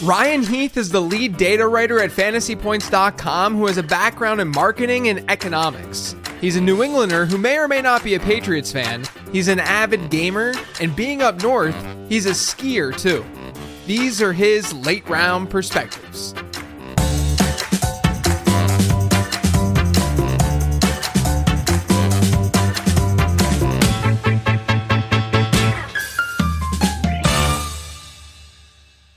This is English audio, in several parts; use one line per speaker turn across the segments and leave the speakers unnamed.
Ryan Heath is the lead data writer at fantasypoints.com who has a background in marketing and economics. He's a New Englander who may or may not be a Patriots fan. He's an avid gamer, and being up north, he's a skier too. These are his late round perspectives.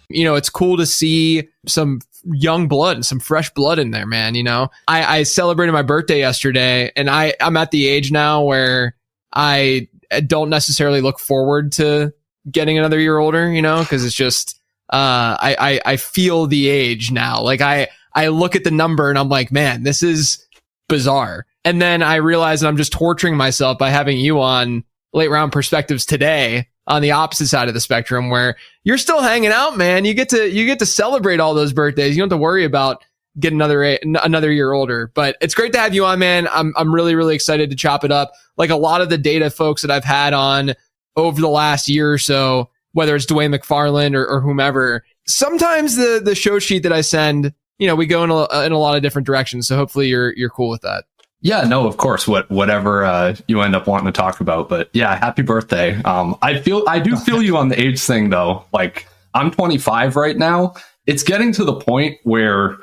You know, it's cool to see some young blood, some fresh blood in there, man. You know, I celebrated my birthday yesterday, and I'm at the age now where I don't necessarily look forward to getting another year older, you know, because it's just, I feel the age now. Like I look at the number and I'm like, man, this is bizarre. And then I realize that I'm just torturing myself by having you on late round perspectives today on the opposite side of the spectrum, where you're still hanging out, man. You get to celebrate all those birthdays. You don't have to worry about getting another year older. But it's great to have you on, man. I'm really, really excited to chop it up. Like a lot of the data folks that I've had on over the last year or so, whether it's Dwayne McFarland or whomever, sometimes the show sheet that I send, you know, we go in a lot of different directions. So hopefully you're cool with that.
Yeah, no, of course, whatever you end up wanting to talk about. But yeah, happy birthday. I do feel you on the age thing, though. Like, I'm 25 right now. It's getting to the point where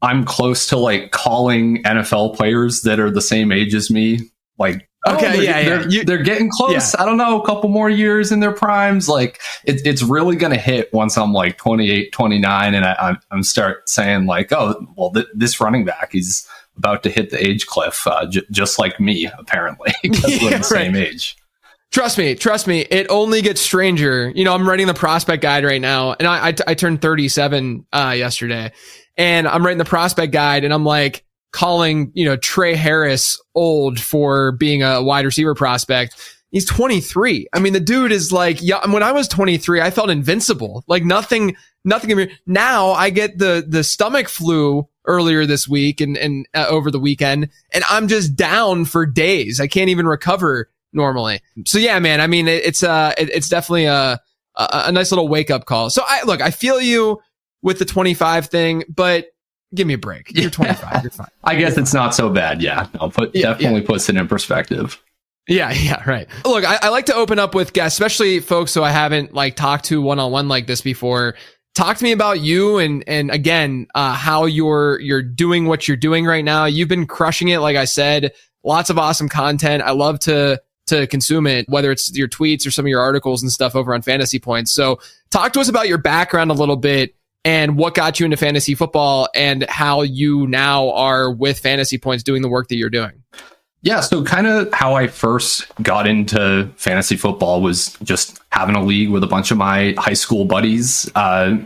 I'm close to like calling NFL players that are the same age as me. Like, they're getting close. Yeah. I don't know, a couple more years in their primes. Like, it's really going to hit once I'm like 28, 29. And I'm start saying like, oh, well, this running back, he's about to hit the age cliff, just like me, apparently, because we're the same age.
Trust me, it only gets stranger. You know, I'm writing the prospect guide right now, and I turned 37 yesterday, and I'm writing the prospect guide, and I'm like calling, you know, Trey Harris old for being a wide receiver prospect. He's 23. I mean, the dude is like, yeah. When I was 23, I felt invincible. Like nothing. Now I get the stomach flu earlier this week and over the weekend, and I'm just down for days. I can't even recover normally. So yeah, man. I mean, it's definitely a nice little wake up call. So I feel you with the 25 thing, but give me a break. You're 25. You're fine.
I guess it's not so bad. Yeah, definitely puts it in perspective.
Yeah, right. Look, I like to open up with guests, especially folks who I haven't like talked to one-on-one like this before. Talk to me about you and again, how you're doing what you're doing right now. You've been crushing it. Like I said, lots of awesome content. I love to consume it, whether it's your tweets or some of your articles and stuff over on Fantasy Points. So talk to us about your background a little bit and what got you into fantasy football and how you now are with Fantasy Points doing the work that you're doing.
Yeah, so kind of how I first got into fantasy football was just having a league with a bunch of my high school buddies. I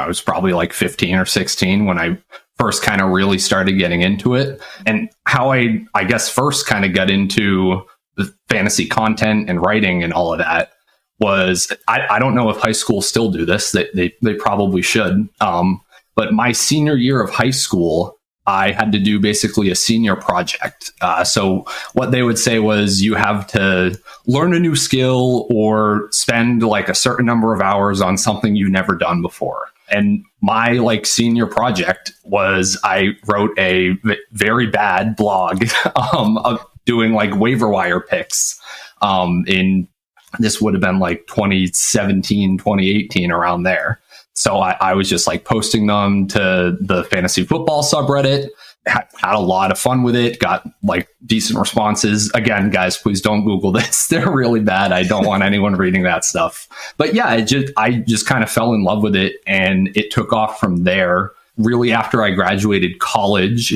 was probably like 15 or 16 when I first kind of really started getting into it. And how I guess first kind of got into the fantasy content and writing and all of that was, I don't know if high schools still do this. They probably should. But my senior year of high school, I had to do basically a senior project. So what they would say was you have to learn a new skill or spend like a certain number of hours on something you've never done before. And my like senior project was I wrote a very bad blog of doing like waiver wire picks this would have been like 2017, 2018, around there. So I was just like posting them to the fantasy football subreddit, had a lot of fun with it, got like decent responses. Again, guys, please don't Google this. They're really bad. I don't want anyone reading that stuff. But yeah, I just kind of fell in love with it, and it took off from there. Really, after I graduated college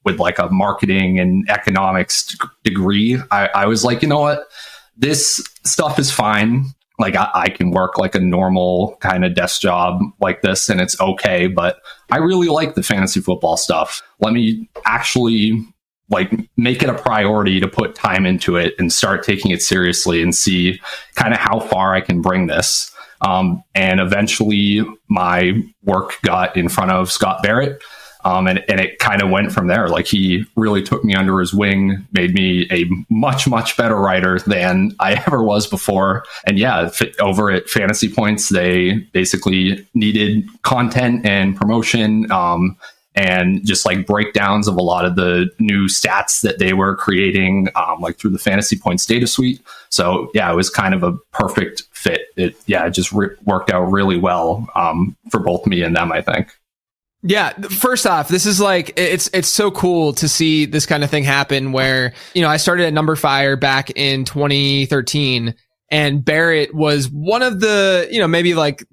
with like a marketing and economics degree, I was like, you know what? This stuff is fine. Like I can work like a normal kind of desk job like this and it's okay, but I really like the fantasy football stuff. Let me actually like make it a priority to put time into it and start taking it seriously and see kind of how far I can bring this. And eventually my work got in front of Scott Barrett. And it kind of went from there. Like, he really took me under his wing, made me a much, much better writer than I ever was before. And yeah, over at Fantasy Points, they basically needed content and promotion, and just like breakdowns of a lot of the new stats that they were creating, like through the Fantasy Points data suite. So yeah, it was kind of a perfect fit. It just worked out really well, for both me and them, I think.
Yeah, first off, this is like, it's so cool to see this kind of thing happen where, I started at Number Fire back in 2013, and Barrett was one of the, maybe like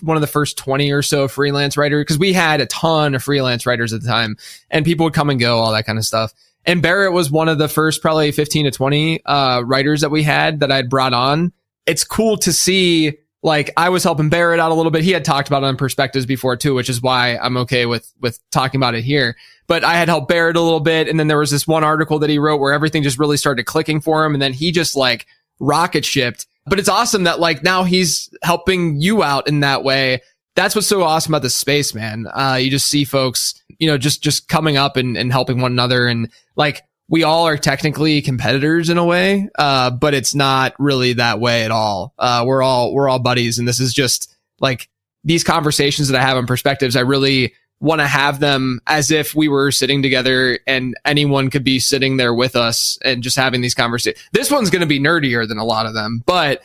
one of the first 20 or so freelance writers, because we had a ton of freelance writers at the time, and people would come and go, all that kind of stuff. And Barrett was one of the first probably 15 to 20 writers that we had that I'd brought on. It's cool to see, like, I was helping Barrett out a little bit. He had talked about it on Perspectives before too, which is why I'm okay with talking about it here. But I had helped Barrett a little bit. And then there was this one article that he wrote where everything just really started clicking for him. And then he just like rocket shipped. But it's awesome that like now he's helping you out in that way. That's what's so awesome about this space, man. You just see folks, just coming up and helping one another. And like, we all are technically competitors in a way, but it's not really that way at all. We're all buddies. And this is just like these conversations that I have on Perspectives. I really want to have them as if we were sitting together and anyone could be sitting there with us and just having these conversations. This one's going to be nerdier than a lot of them, but,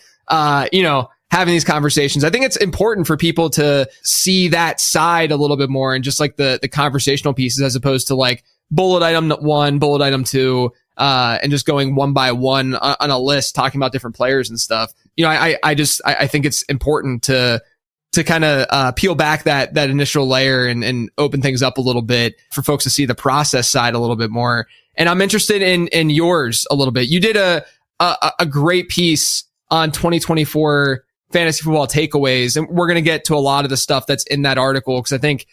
having these conversations, I think it's important for people to see that side a little bit more and just like the conversational pieces as opposed to like bullet item 1, bullet item 2, and just going one by one on a list, talking about different players and stuff. I think it's important to kind of peel back that initial layer and open things up a little bit for folks to see the process side a little bit more. And I'm interested in yours a little bit. You did a great piece on 2024 fantasy football takeaways, and we're going to get to a lot of the stuff that's in that article because I think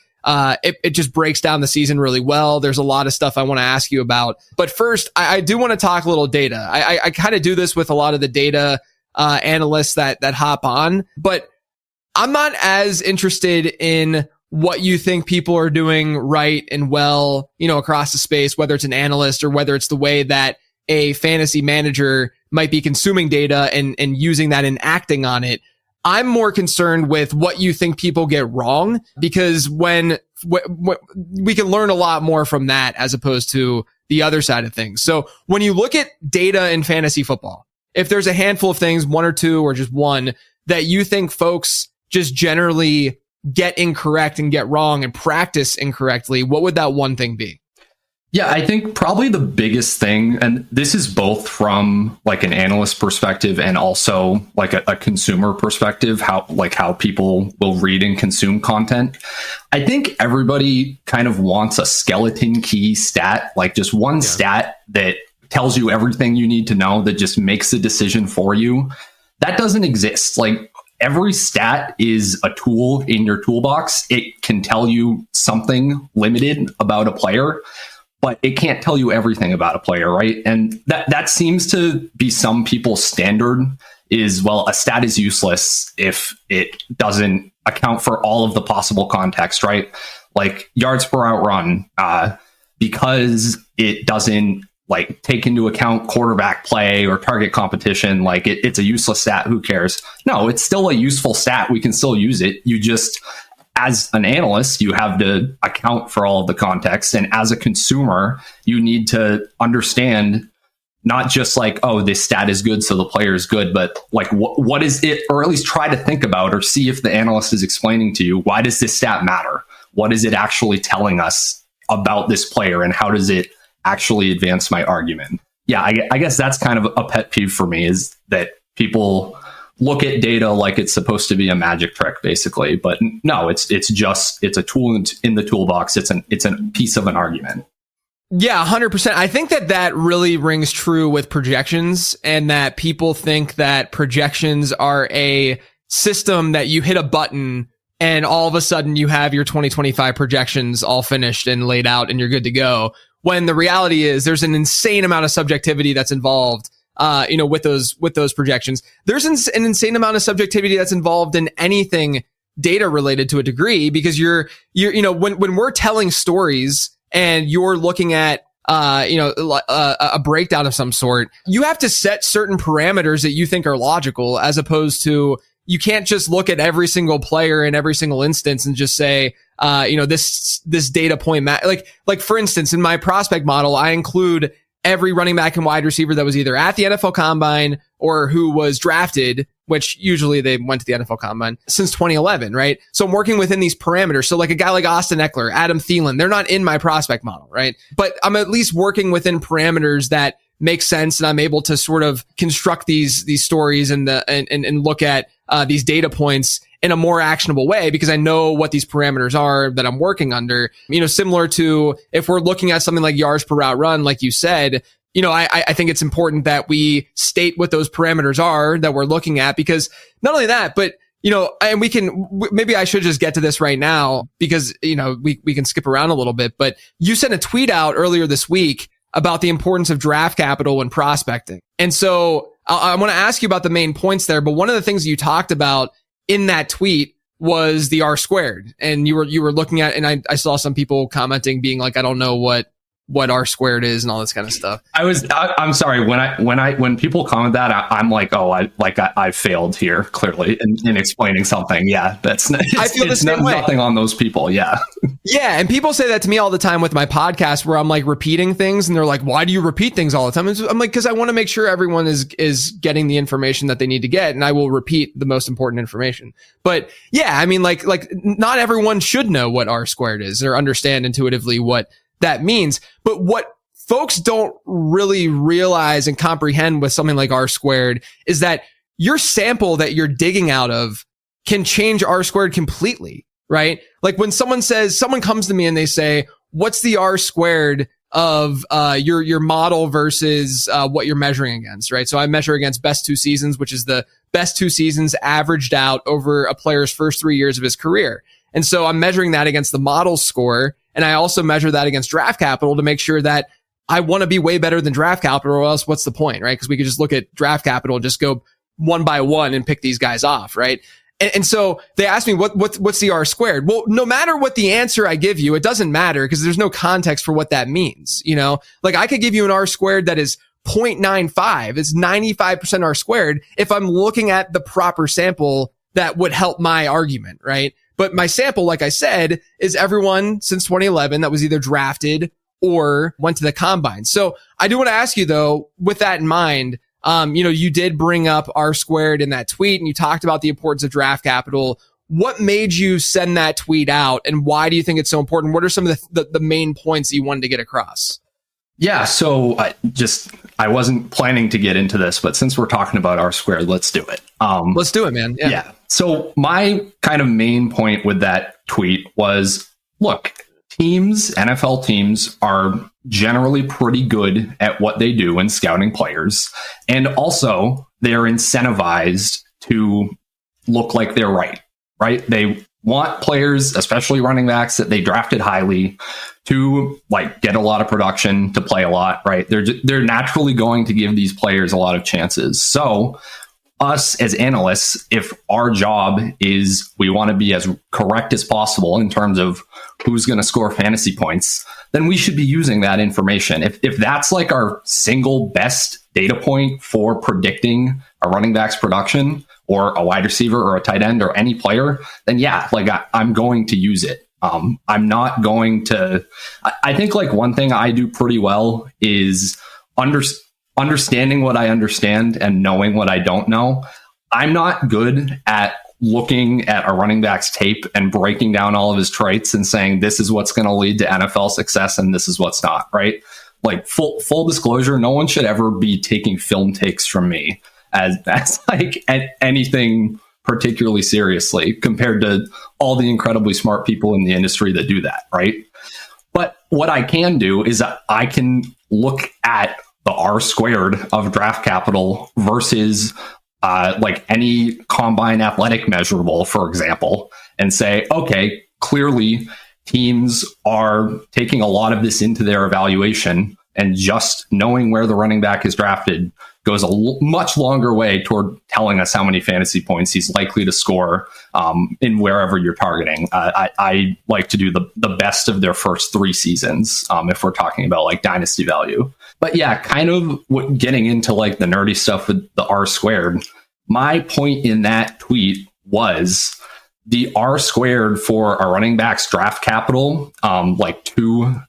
it just breaks down the season really well. There's a lot of stuff I want to ask you about. But first, I do want to talk a little data. I kind of do this with a lot of the data analysts that hop on, but I'm not as interested in what you think people are doing right and well, across the space, whether it's an analyst or whether it's the way that a fantasy manager might be consuming data and using that and acting on it. I'm more concerned with what you think people get wrong, because when we can learn a lot more from that as opposed to the other side of things. So when you look at data in fantasy football, if there's a handful of things, one or two or just one, that you think folks just generally get incorrect and get wrong and practice incorrectly, what would that one thing be?
Yeah, I think probably the biggest thing, and this is both from like an analyst perspective and also like a consumer perspective, how people will read and consume content. I think everybody kind of wants a skeleton key stat, like just one stat that tells you everything you need to know, that just makes the decision for you. That doesn't exist. Like, every stat is a tool in your toolbox. It can tell you something limited about a player, but it can't tell you everything about a player, right? And that seems to be some people's standard is, well, a stat is useless if it doesn't account for all of the possible context, right? Like yards per out run, because it doesn't like take into account quarterback play or target competition, like it's a useless stat. Who cares? No, it's still a useful stat. We can still use it. You just, as an analyst, you have to account for all of the context. And as a consumer, you need to understand not just like, oh, this stat is good, so the player is good, but like, what is it? Or at least try to think about or see if the analyst is explaining to you, why does this stat matter? What is it actually telling us about this player? And how does it actually advance my argument? Yeah, I guess that's kind of a pet peeve for me, is that people look at data like it's supposed to be a magic trick, basically. But no, it's a tool in the toolbox. It's a piece of an argument.
Yeah, 100%. I think that really rings true with projections, and that people think that projections are a system that you hit a button and all of a sudden you have your 2025 projections all finished and laid out and you're good to go. When the reality is there's an insane amount of subjectivity that's involved, with those projections. There's an insane amount of subjectivity that's involved in anything data related to a degree, because you're when we're telling stories and you're looking at a breakdown of some sort, you have to set certain parameters that you think are logical, as opposed to, you can't just look at every single player in every single instance and just say, this data point, like for instance, in my prospect model, I include every running back and wide receiver that was either at the NFL Combine or who was drafted, which usually they went to the NFL Combine, since 2011, right? So I'm working within these parameters. So like a guy like Austin Eckler, Adam Thielen, they're not in my prospect model, right? But I'm at least working within parameters that make sense, and I'm able to sort of construct these stories and look at these data points in a more actionable way, because I know what these parameters are that I'm working under. Similar to if we're looking at something like yards per route run, like you said, I think it's important that we state what those parameters are that we're looking at, because not only that, but and maybe I should just get to this right now, because we can skip around a little bit. But you sent a tweet out earlier this week about the importance of draft capital when prospecting. And so I want to ask you about the main points there. But one of the things you talked about in that tweet was the R squared. And you were looking at, and I saw some people commenting being like, I don't know what R squared is and all this kind of stuff.
I'm sorry. When people comment that, I'm like, oh, I failed here clearly in explaining something. Yeah. I feel the same way. Nothing on those people. Yeah.
Yeah. And people say that to me all the time with my podcast, where I'm like repeating things, and they're like, why do you repeat things all the time? I'm like, cause I want to make sure everyone is getting the information that they need to get. And I will repeat the most important information. But yeah, I mean, like not everyone should know what R squared is or understand intuitively what that means. But what folks don't really realize and comprehend with something like R squared is that your sample that you're digging out of can change R squared completely, right? Like when someone comes to me and they say, what's the R squared of your model versus what you're measuring against, right? So I measure against best 2 seasons, which is the best 2 seasons averaged out over a player's first 3 years of his career. And so I'm measuring that against the model score. And I also measure that against draft capital to make sure that I want to be way better than draft capital, or else what's the point, right? Because we could just look at draft capital, just go one by one and pick these guys off, right? And so they asked me, what's the R squared? Well, no matter what the answer I give you, it doesn't matter, because there's no context for what that means. Like I could give you an R squared that is 0.95. It's 95% R squared if I'm looking at the proper sample that would help my argument, right? But my sample, like I said, is everyone since 2011 that was either drafted or went to the combine. So I do want to ask you though, with that in mind, you did bring up R squared in that tweet, and you talked about the importance of draft capital. What made you send that tweet out, and why do you think it's so important? What are some of the main points that you wanted to get across?
Yeah, so I wasn't planning to get into this, but since we're talking about R squared, let's do it.
Let's do it, man.
Yeah. So my kind of main point with that tweet was, look, NFL teams are generally pretty good at what they do in scouting players. And also they're incentivized to look like they're right? They want players, especially running backs that they drafted highly, to get a lot of production, to play a lot, right? They're naturally going to give these players a lot of chances. So us as analysts, if our job is we want to be as correct as possible in terms of who's going to score fantasy points, then we should be using that information. If that's our single best data point for predicting a running back's production, or a wide receiver or a tight end or any player, then yeah, I'm going to use it. I'm not going to, I think one thing I do pretty well is understanding what I understand and knowing what I don't know. I'm not good at looking at a running back's tape and breaking down all of his traits and saying, this is what's going to lead to NFL success and this is what's not, right? Full disclosure, no one should ever be taking film takes from me as anything particularly seriously, compared to all the incredibly smart people in the industry that do that, right? But what I can do is I can look at the R squared of draft capital versus any combine athletic measurable, for example, and say, okay, clearly teams are taking a lot of this into their evaluation, and just knowing where the running back is drafted goes a much longer way toward telling us how many fantasy points he's likely to score in wherever you're targeting. I like to do the best of their first 3 seasons if we're talking about like dynasty value. But yeah, kind of getting into like the nerdy stuff with the R squared. My point in that tweet was the R squared for a running back's draft capital, like to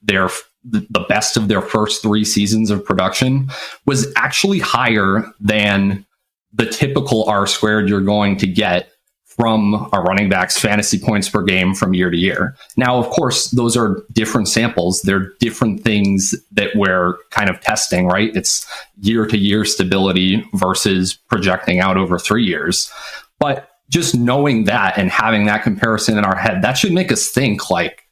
the best of their first 3 seasons of production, was actually higher than the typical R squared you're going to get from a running back's fantasy points per game from year to year. Now, of course, those are different samples. They're different things that we're kind of testing, right? It's year to year stability versus projecting out over 3 years. But just knowing that and having that comparison in our head, that should make us think like,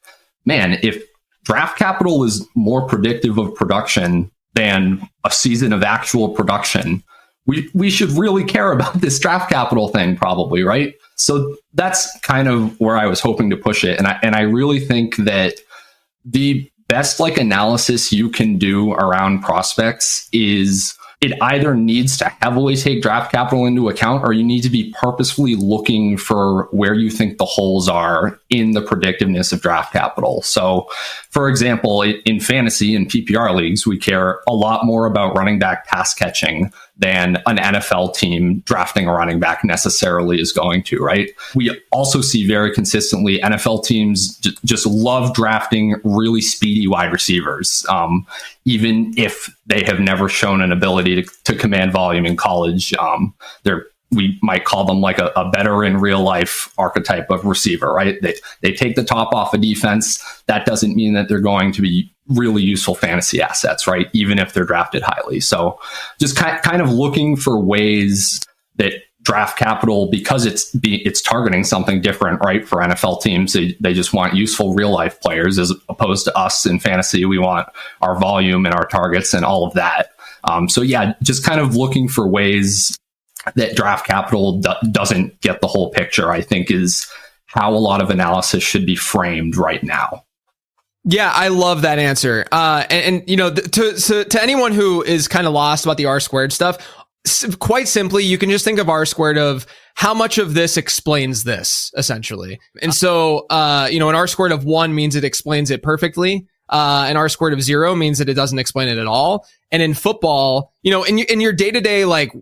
man, if draft capital is more predictive of production than a season of actual production, we should really care about this draft capital thing probably, right? So that's kind of where I was hoping to push it. And I really think that the best like analysis you can do around prospects is it either needs to heavily take draft capital into account, or you need to be purposefully looking for where you think the holes are in the predictiveness of draft capital. So, for example, in fantasy and PPR leagues, we care a lot more about running back pass catching than an NFL team drafting a running back necessarily is going to, right? We also see very consistently NFL teams just love drafting really speedy wide receivers, even if they have never shown an ability to command volume in college. We might call them like a better in real life archetype of receiver, right? They take the top off a defense. That doesn't mean that they're going to be really useful fantasy assets, right? Even if they're drafted highly. So just kind of looking for ways that draft capital, because it's targeting something different, right? For NFL teams, they just want useful real life players, as opposed to us in fantasy. We want our volume and our targets and all of that. So yeah, just kind of looking for ways that draft capital doesn't get the whole picture, I think, is how a lot of analysis should be framed right now.
Yeah, I love that answer. And you know, to anyone who is kind of lost about the R squared stuff, quite simply, you can just think of R squared of how much of this explains this, essentially. And so, you know, an R squared of 1 means it explains it perfectly. An R squared of 0 means that it doesn't explain it at all. And in football, you know, in your day-to-day, like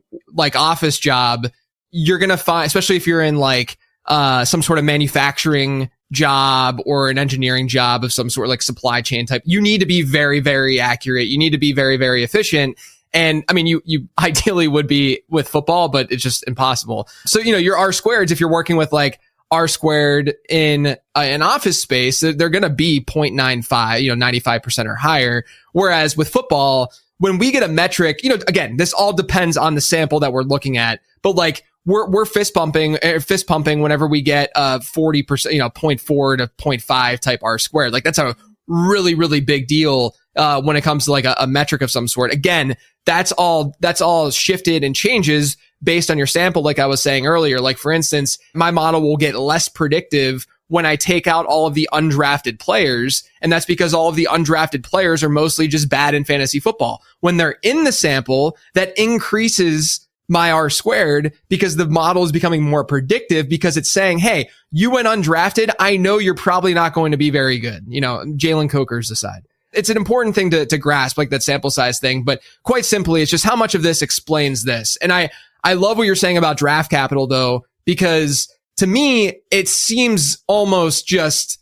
office job, you're going to find, especially if you're in like, some sort of manufacturing job or an engineering job of some sort, like supply chain type, you need to be very, very accurate. You need to be very, very efficient. And I mean, you ideally would be with football, but it's just impossible. So, you know, your R squareds, if you're working with like R squared in an office space, they're going to be 0.95, you know, 95% or higher. Whereas with football, when we get a metric, you know, again, this all depends on the sample that we're looking at, but like we're fist pumping whenever we get 40%, you know, 0.4 to 0.5 type R squared. Like that's a really, really big deal when it comes to like a metric of some sort. Again, that's all shifted and changes based on your sample. Like I was saying earlier, like for instance, my model will get less predictive when I take out all of the undrafted players. And that's because all of the undrafted players are mostly just bad in fantasy football. When they're in the sample, that increases my R squared because the model is becoming more predictive because it's saying, hey, you went undrafted. I know you're probably not going to be very good. You know, Jalen Coker's aside. It's an important thing to grasp, like that sample size thing. But quite simply, it's just how much of this explains this. And I love what you're saying about draft capital, though, because to me, it seems almost just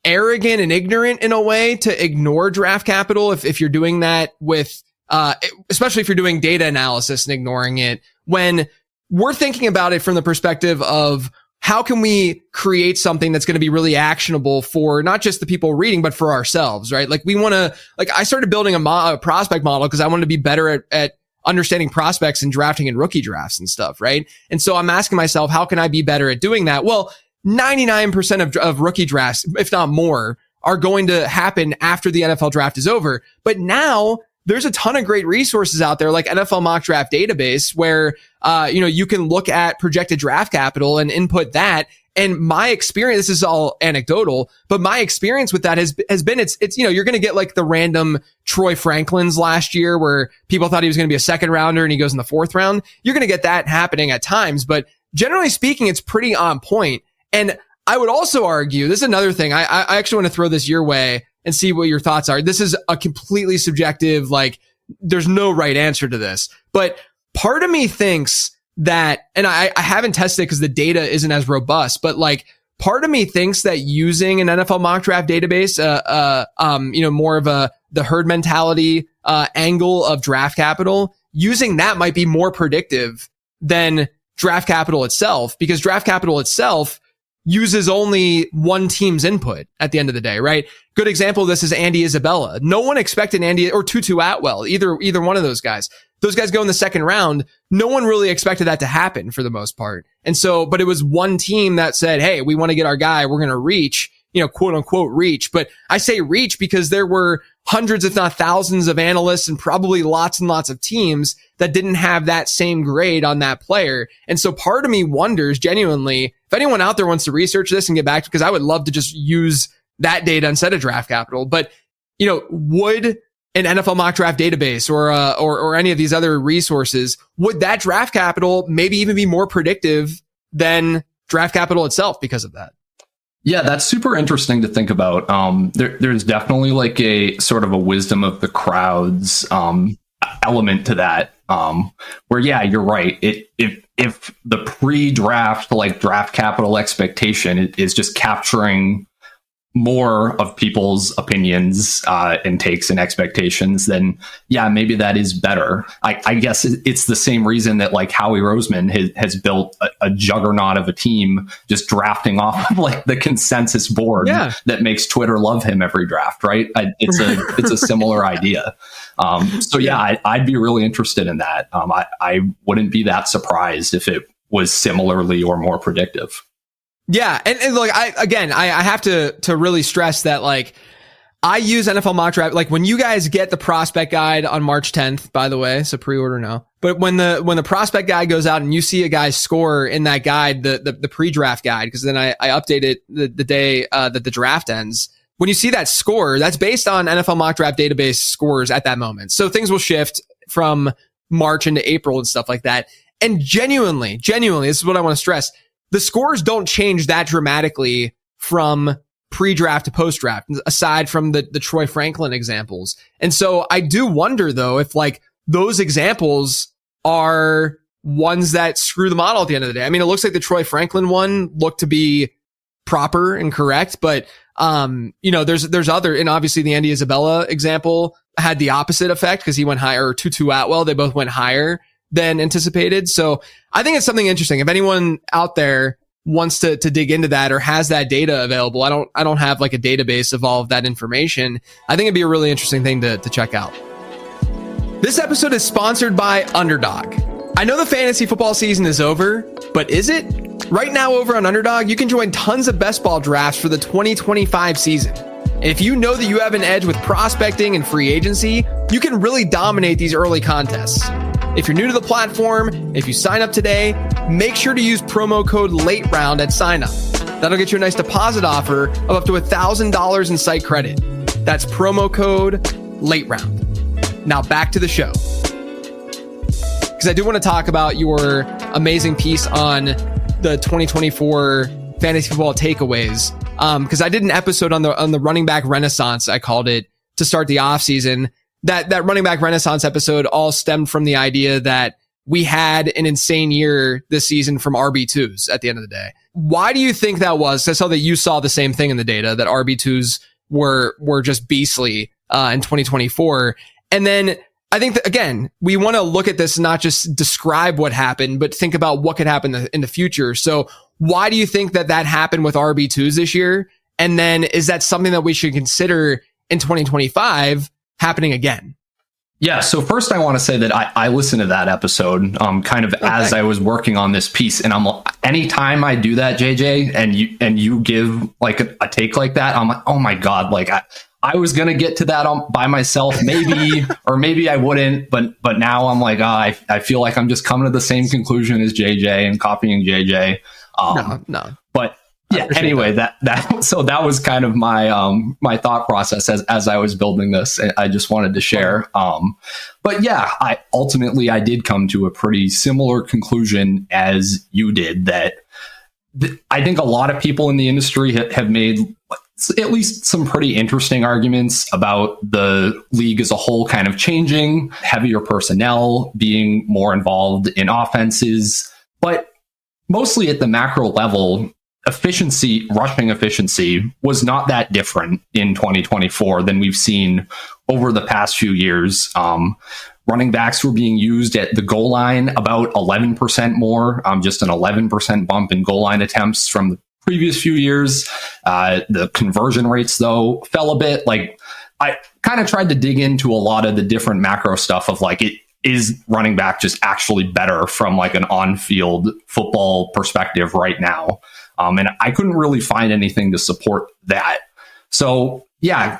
arrogant and ignorant in a way to ignore draft capital if you're doing that with, especially if you're doing data analysis and ignoring it, when we're thinking about it from the perspective of how can we create something that's going to be really actionable for not just the people reading, but for ourselves, right? Like we want to, like I started building a prospect model because I wanted to be better at understanding prospects and drafting in rookie drafts and stuff, right? And so I'm asking myself, how can I be better at doing that? Well, 99% of rookie drafts, if not more, are going to happen after the NFL draft is over. But now there's a ton of great resources out there like NFL Mock Draft Database where, you can look at projected draft capital and input that. And my experience, this is all anecdotal, but my experience with that has been, it's, you're going to get like the random Troy Franklins last year where people thought he was going to be a second rounder and he goes in the fourth round. You're going to get that happening at times, but generally speaking, it's pretty on point. And I would also argue, this is another thing. I actually want to throw this your way and see what your thoughts are. This is a completely subjective, like there's no right answer to this, but part of me thinks that, and I haven't tested it because the data isn't as robust, but like part of me thinks that using an NFL mock draft database, more of the herd mentality, angle of draft capital, using that might be more predictive than draft capital itself, because draft capital itself uses only one team's input at the end of the day, right? Good example of this is Andy Isabella. No one expected Andy or Tutu Atwell, either one of those guys. Those guys go in the second round. No one really expected that to happen for the most part. And so, but it was one team that said, hey, we want to get our guy. We're going to reach, quote unquote reach. But I say reach because there were hundreds, if not thousands of analysts and probably lots and lots of teams that didn't have that same grade on that player. And so part of me wonders genuinely, if anyone out there wants to research this and get back to, because I would love to just use that data instead of draft capital, but would an NFL mock draft database or any of these other resources, would that draft capital maybe even be more predictive than draft capital itself because of that?
Yeah, that's super interesting to think about. There's definitely like a sort of a wisdom of the crowds element to that. Where yeah, you're right. If the pre-draft like draft capital expectation is just capturing more of people's opinions and takes and expectations, then yeah, maybe that is better. I guess it's the same reason that like Howie Roseman has built a juggernaut of a team just drafting off of like the consensus board that makes Twitter love him every draft, right? It's a similar idea. So yeah, I'd be really interested in that. I wouldn't be that surprised if it was similarly or more predictive.
Yeah. And like, I have to really stress that like, I use NFL mock draft. Like when you guys get the prospect guide on March 10th, by the way, so pre-order now. But when the prospect guide goes out and you see a guy's score in that guide, the pre-draft guide, because then I update it the day that the draft ends. When you see that score, that's based on NFL mock draft database scores at that moment. So things will shift from March into April and stuff like that. And genuinely, this is what I want to stress. The scores don't change that dramatically from pre-draft to post-draft, aside from the Troy Franklin examples. And so I do wonder though, if like those examples are ones that screw the model at the end of the day. I mean, it looks like the Troy Franklin one looked to be proper and correct, but there's other, and obviously the Andy Isabella example had the opposite effect because he went higher, or Tutu Atwell, they both went higher than anticipated. So I think it's something interesting. If anyone out there wants to dig into that or has that data available, I don't have like a database of all of that information. I think it'd be a really interesting thing to check out. This episode is sponsored by Underdog. I know the fantasy football season is over, but is it? Right now over on Underdog, you can join tons of best ball drafts for the 2025 season. And if you know that you have an edge with prospecting and free agency, you can really dominate these early contests. If you're new to the platform, if you sign up today, make sure to use promo code LATEROUND at sign up. That'll get you a nice deposit offer of up to $1,000 in site credit. That's promo code LATEROUND. Now back to the show. Because I do want to talk about your amazing piece on the 2024 fantasy football takeaways. Because I did an episode on the running back renaissance, I called it, to start the offseason. That running back renaissance episode all stemmed from the idea that we had an insane year this season from RB2s at the end of the day. Why do you think that was? I saw that you saw the same thing in the data, that RB2s were just beastly in 2024. And then I think that, again, we want to look at this and not just describe what happened, but think about what could happen in the future. So why do you think that happened with RB2s this year? And then is that something that we should consider in 2025 happening again?
Yeah. So first I want to say that I listened to that episode kind of as I was working on this piece, and anytime I do that, JJ, and you give like a take like that, I'm like, oh my God, like I was going to get to that by myself, maybe, or maybe I wouldn't. But now I'm like, I feel like I'm just coming to the same conclusion as JJ and copying JJ.
No.
But yeah, anyway, that so that was kind of my my thought process as I was building this. I just wanted to share. But yeah, I did come to a pretty similar conclusion as you did, that I think a lot of people in the industry have made at least some pretty interesting arguments about the league as a whole kind of changing, heavier personnel, being more involved in offenses, but mostly at the macro level, rushing efficiency was not that different in 2024 than we've seen over the past few years. Running backs were being used at the goal line about 11% more, just an 11% bump in goal line attempts from the previous few years. The conversion rates, though, fell a bit. Like, I kind of tried to dig into a lot of the different macro stuff of like, is running back just actually better from like an on-field football perspective right now? And I couldn't really find anything to support that. So yeah,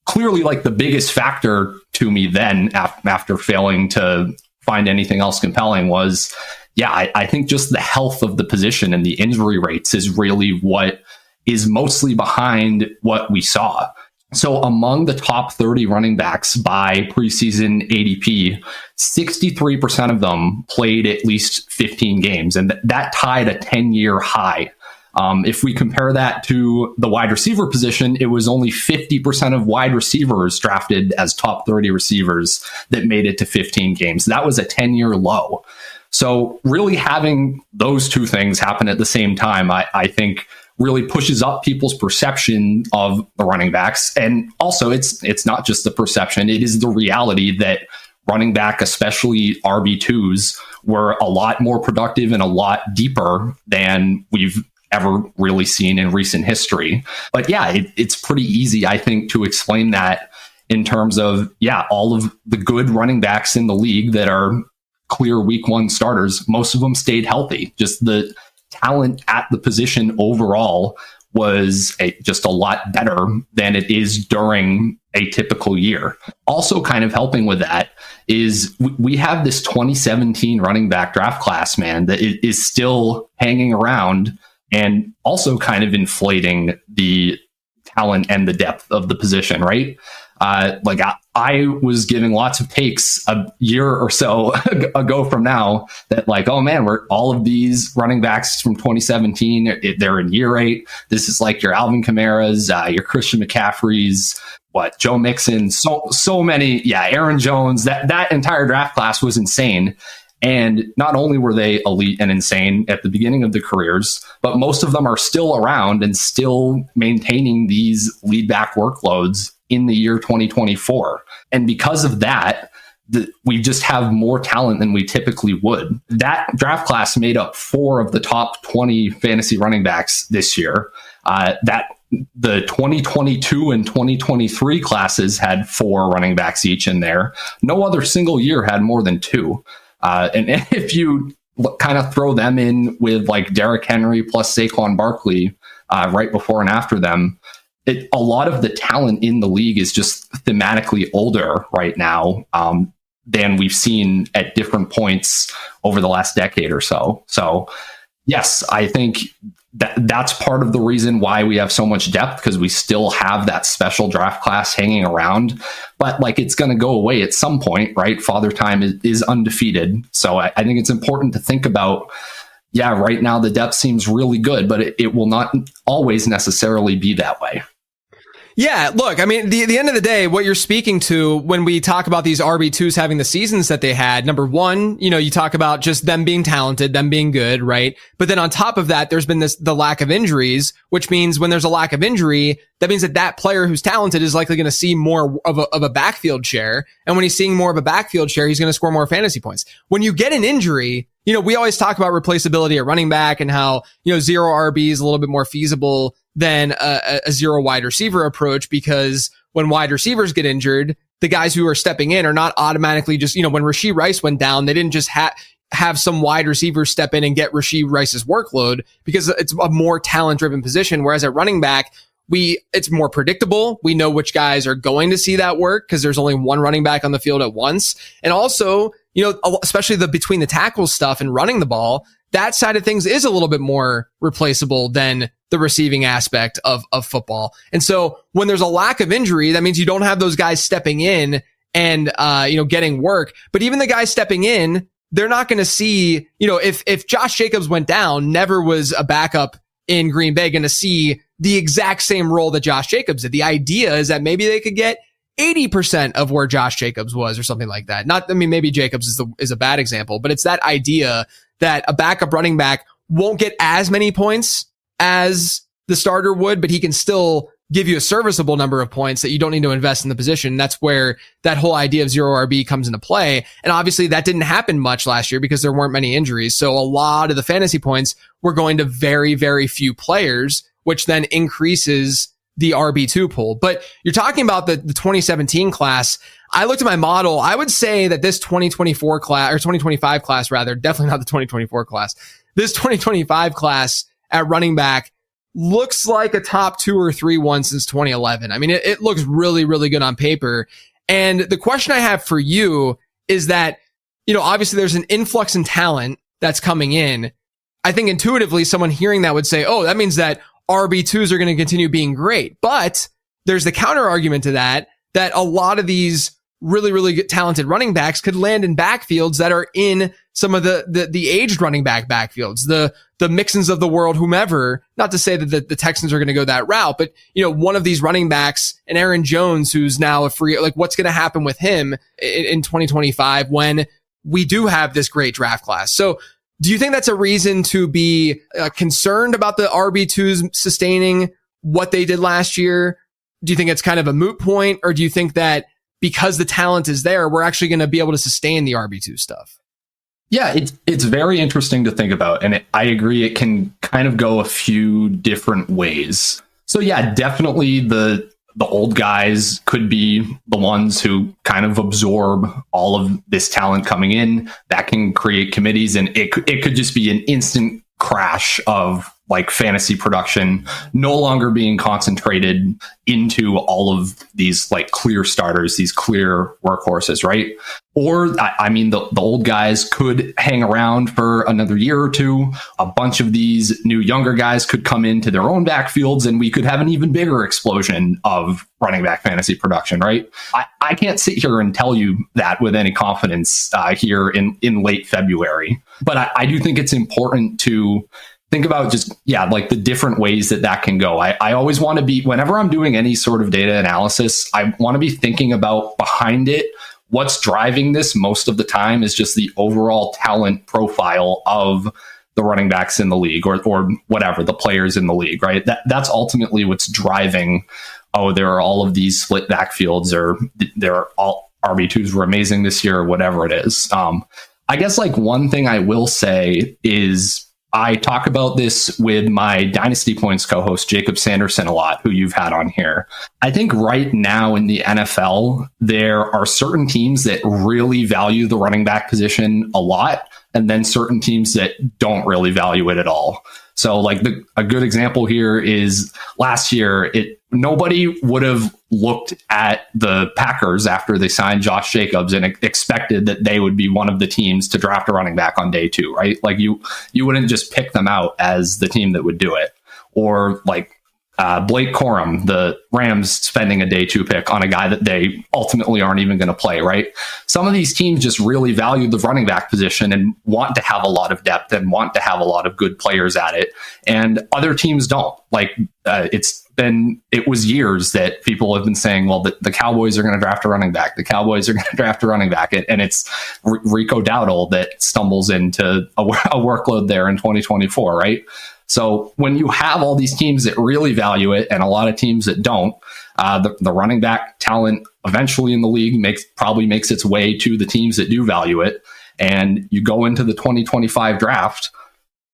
clearly like the biggest factor to me then after failing to find anything else compelling was, I think just the health of the position and the injury rates is really what is mostly behind what we saw. So among the top 30 running backs by preseason ADP, 63% of them played at least 15 games, and that tied a 10-year high. If we compare that to the wide receiver position, it was only 50% of wide receivers drafted as top 30 receivers that made it to 15 games. That was a 10-year low. So really having those two things happen at the same time, I think really pushes up people's perception of the running backs. And also it's not just the perception, it is the reality that running back, especially RB2s, were a lot more productive and a lot deeper than we've ever really seen in recent history. But yeah, it's pretty easy, I think, to explain that in terms of, all of the good running backs in the league that are clear week one starters, most of them stayed healthy. Just the talent at the position overall was just a lot better than it is during a typical year. Also kind of helping with that is we have this 2017 running back draft class, man, that is still hanging around and also kind of inflating the talent and the depth of the position, right? I was giving lots of takes a year or so ago from now that like, oh man, we're all of these running backs from 2017, they're in year 8. This is like your Alvin Kamara's, your Christian McCaffrey's, Joe Mixon, so many, Aaron Jones, that entire draft class was insane. And not only were they elite and insane at the beginning of their careers, but most of them are still around and still maintaining these lead back workloads in the year 2024. And because of that, we just have more talent than we typically would. That draft class made up 4 of the top 20 fantasy running backs this year. The 2022 and 2023 classes had 4 running backs each in there. No other single year had more than 2. And if you kind of throw them in with like Derrick Henry plus Saquon Barkley right before and after them, a lot of the talent in the league is just thematically older right now than we've seen at different points over the last decade or so. So yes, I think that's part of the reason why we have so much depth, because we still have that special draft class hanging around. But like, it's going to go away at some point, right? Father Time is undefeated. So I think it's important to think about, right now the depth seems really good, but it will not always necessarily be that way.
Yeah, look, I mean, the end of the day, what you're speaking to when we talk about these RB2s having the seasons that they had, number one, you talk about just them being talented, them being good, right? But then on top of that, there's been the lack of injuries, which means when there's a lack of injury, that means that player who's talented is likely going to see more of a backfield share. And when he's seeing more of a backfield share, he's going to score more fantasy points. When you get an injury, we always talk about replaceability at running back and how, zero RB is a little bit more feasible than a zero wide receiver approach, because when wide receivers get injured, the guys who are stepping in are not automatically just, when Rashee Rice went down, they didn't just have some wide receivers step in and get Rashee Rice's workload, because it's a more talent driven position. Whereas at running back, it's more predictable. We know which guys are going to see that work because there's only one running back on the field at once. And also, especially the between the tackles stuff and running the ball, that side of things is a little bit more replaceable than the receiving aspect of football. And so when there's a lack of injury, that means you don't have those guys stepping in and, getting work. But even the guys stepping in, they're not going to see, if Josh Jacobs went down, never was a backup in Green Bay going to see the exact same role that Josh Jacobs did. The idea is that maybe they could get 80% of where Josh Jacobs was or something like that. Maybe Jacobs is a bad example, but it's that idea that a backup running back won't get as many points as the starter would, but he can still give you a serviceable number of points that you don't need to invest in the position. That's where that whole idea of zero RB comes into play. And obviously that didn't happen much last year because there weren't many injuries. So a lot of the fantasy points were going to very, very few players, which then increases the RB2 pool. But you're talking about the 2017 class. I looked at my model. I would say that this 2024 class, or 2025 class rather, definitely not the 2024 class. This 2025 class at running back looks like a top 2 or 3 one since 2011. It looks really, really good on paper. And the question I have for you is that, obviously there's an influx in talent that's coming in. I think intuitively someone hearing that would say, oh, that means that RB2s are going to continue being great. But there's the counter argument to that a lot of these really, really good, talented running backs could land in backfields that are in some of the aged running back backfields, the Mixons of the world, whomever. Not to say that the Texans are going to go that route, but one of these running backs, and Aaron Jones, who's now a free, what's going to happen with him in 2025 when we do have this great draft class? So do you think that's a reason to be concerned about the RB2s sustaining what they did last year? Do you think it's kind of a moot point, or do you think that because the talent is there, we're actually going to be able to sustain the RB2 stuff?
Yeah, it's very interesting to think about. And I agree, it can kind of go a few different ways. So yeah, definitely the old guys could be the ones who kind of absorb all of this talent coming in. That can create committees, and it could just be an instant crash of fantasy production no longer being concentrated into all of these clear starters, these clear workhorses, right? Or the old guys could hang around for another year or two. A bunch of these new younger guys could come into their own backfields, and we could have an even bigger explosion of running back fantasy production, right? I can't sit here and tell you that with any confidence here in late February, but I do think it's important to think about the different ways that can go. I always want to be, whenever I'm doing any sort of data analysis, I want to be thinking about behind it, what's driving this most of the time is just the overall talent profile of the running backs in the league or whatever, the players in the league, right? That's ultimately what's driving, there are all of these split backfields, or they're all RB2s were amazing this year, or whatever it is. I guess one thing I will say is, I talk about this with my Dynasty Points co-host, Jacob Sanderson, a lot, who you've had on here. I think right now in the NFL, there are certain teams that really value the running back position a lot, and then certain teams that don't really value it at all. So a good example here is last year, nobody would have looked at the Packers after they signed Josh Jacobs and expected that they would be one of the teams to draft a running back on day 2, right? You wouldn't just pick them out as the team that would do it. Or Blake Corum, the Rams spending a day 2 pick on a guy that they ultimately aren't even going to play, right? Some of these teams just really value the running back position and want to have a lot of depth and want to have a lot of good players at it. And other teams don't. It was years that people have been saying, well, the Cowboys are going to draft a running back. The Cowboys are going to draft a running back. And it's Rico Dowdle that stumbles into a workload there in 2024, right? So when you have all these teams that really value it and a lot of teams that don't, the running back talent eventually in the league probably makes its way to the teams that do value it. And you go into the 2025 draft,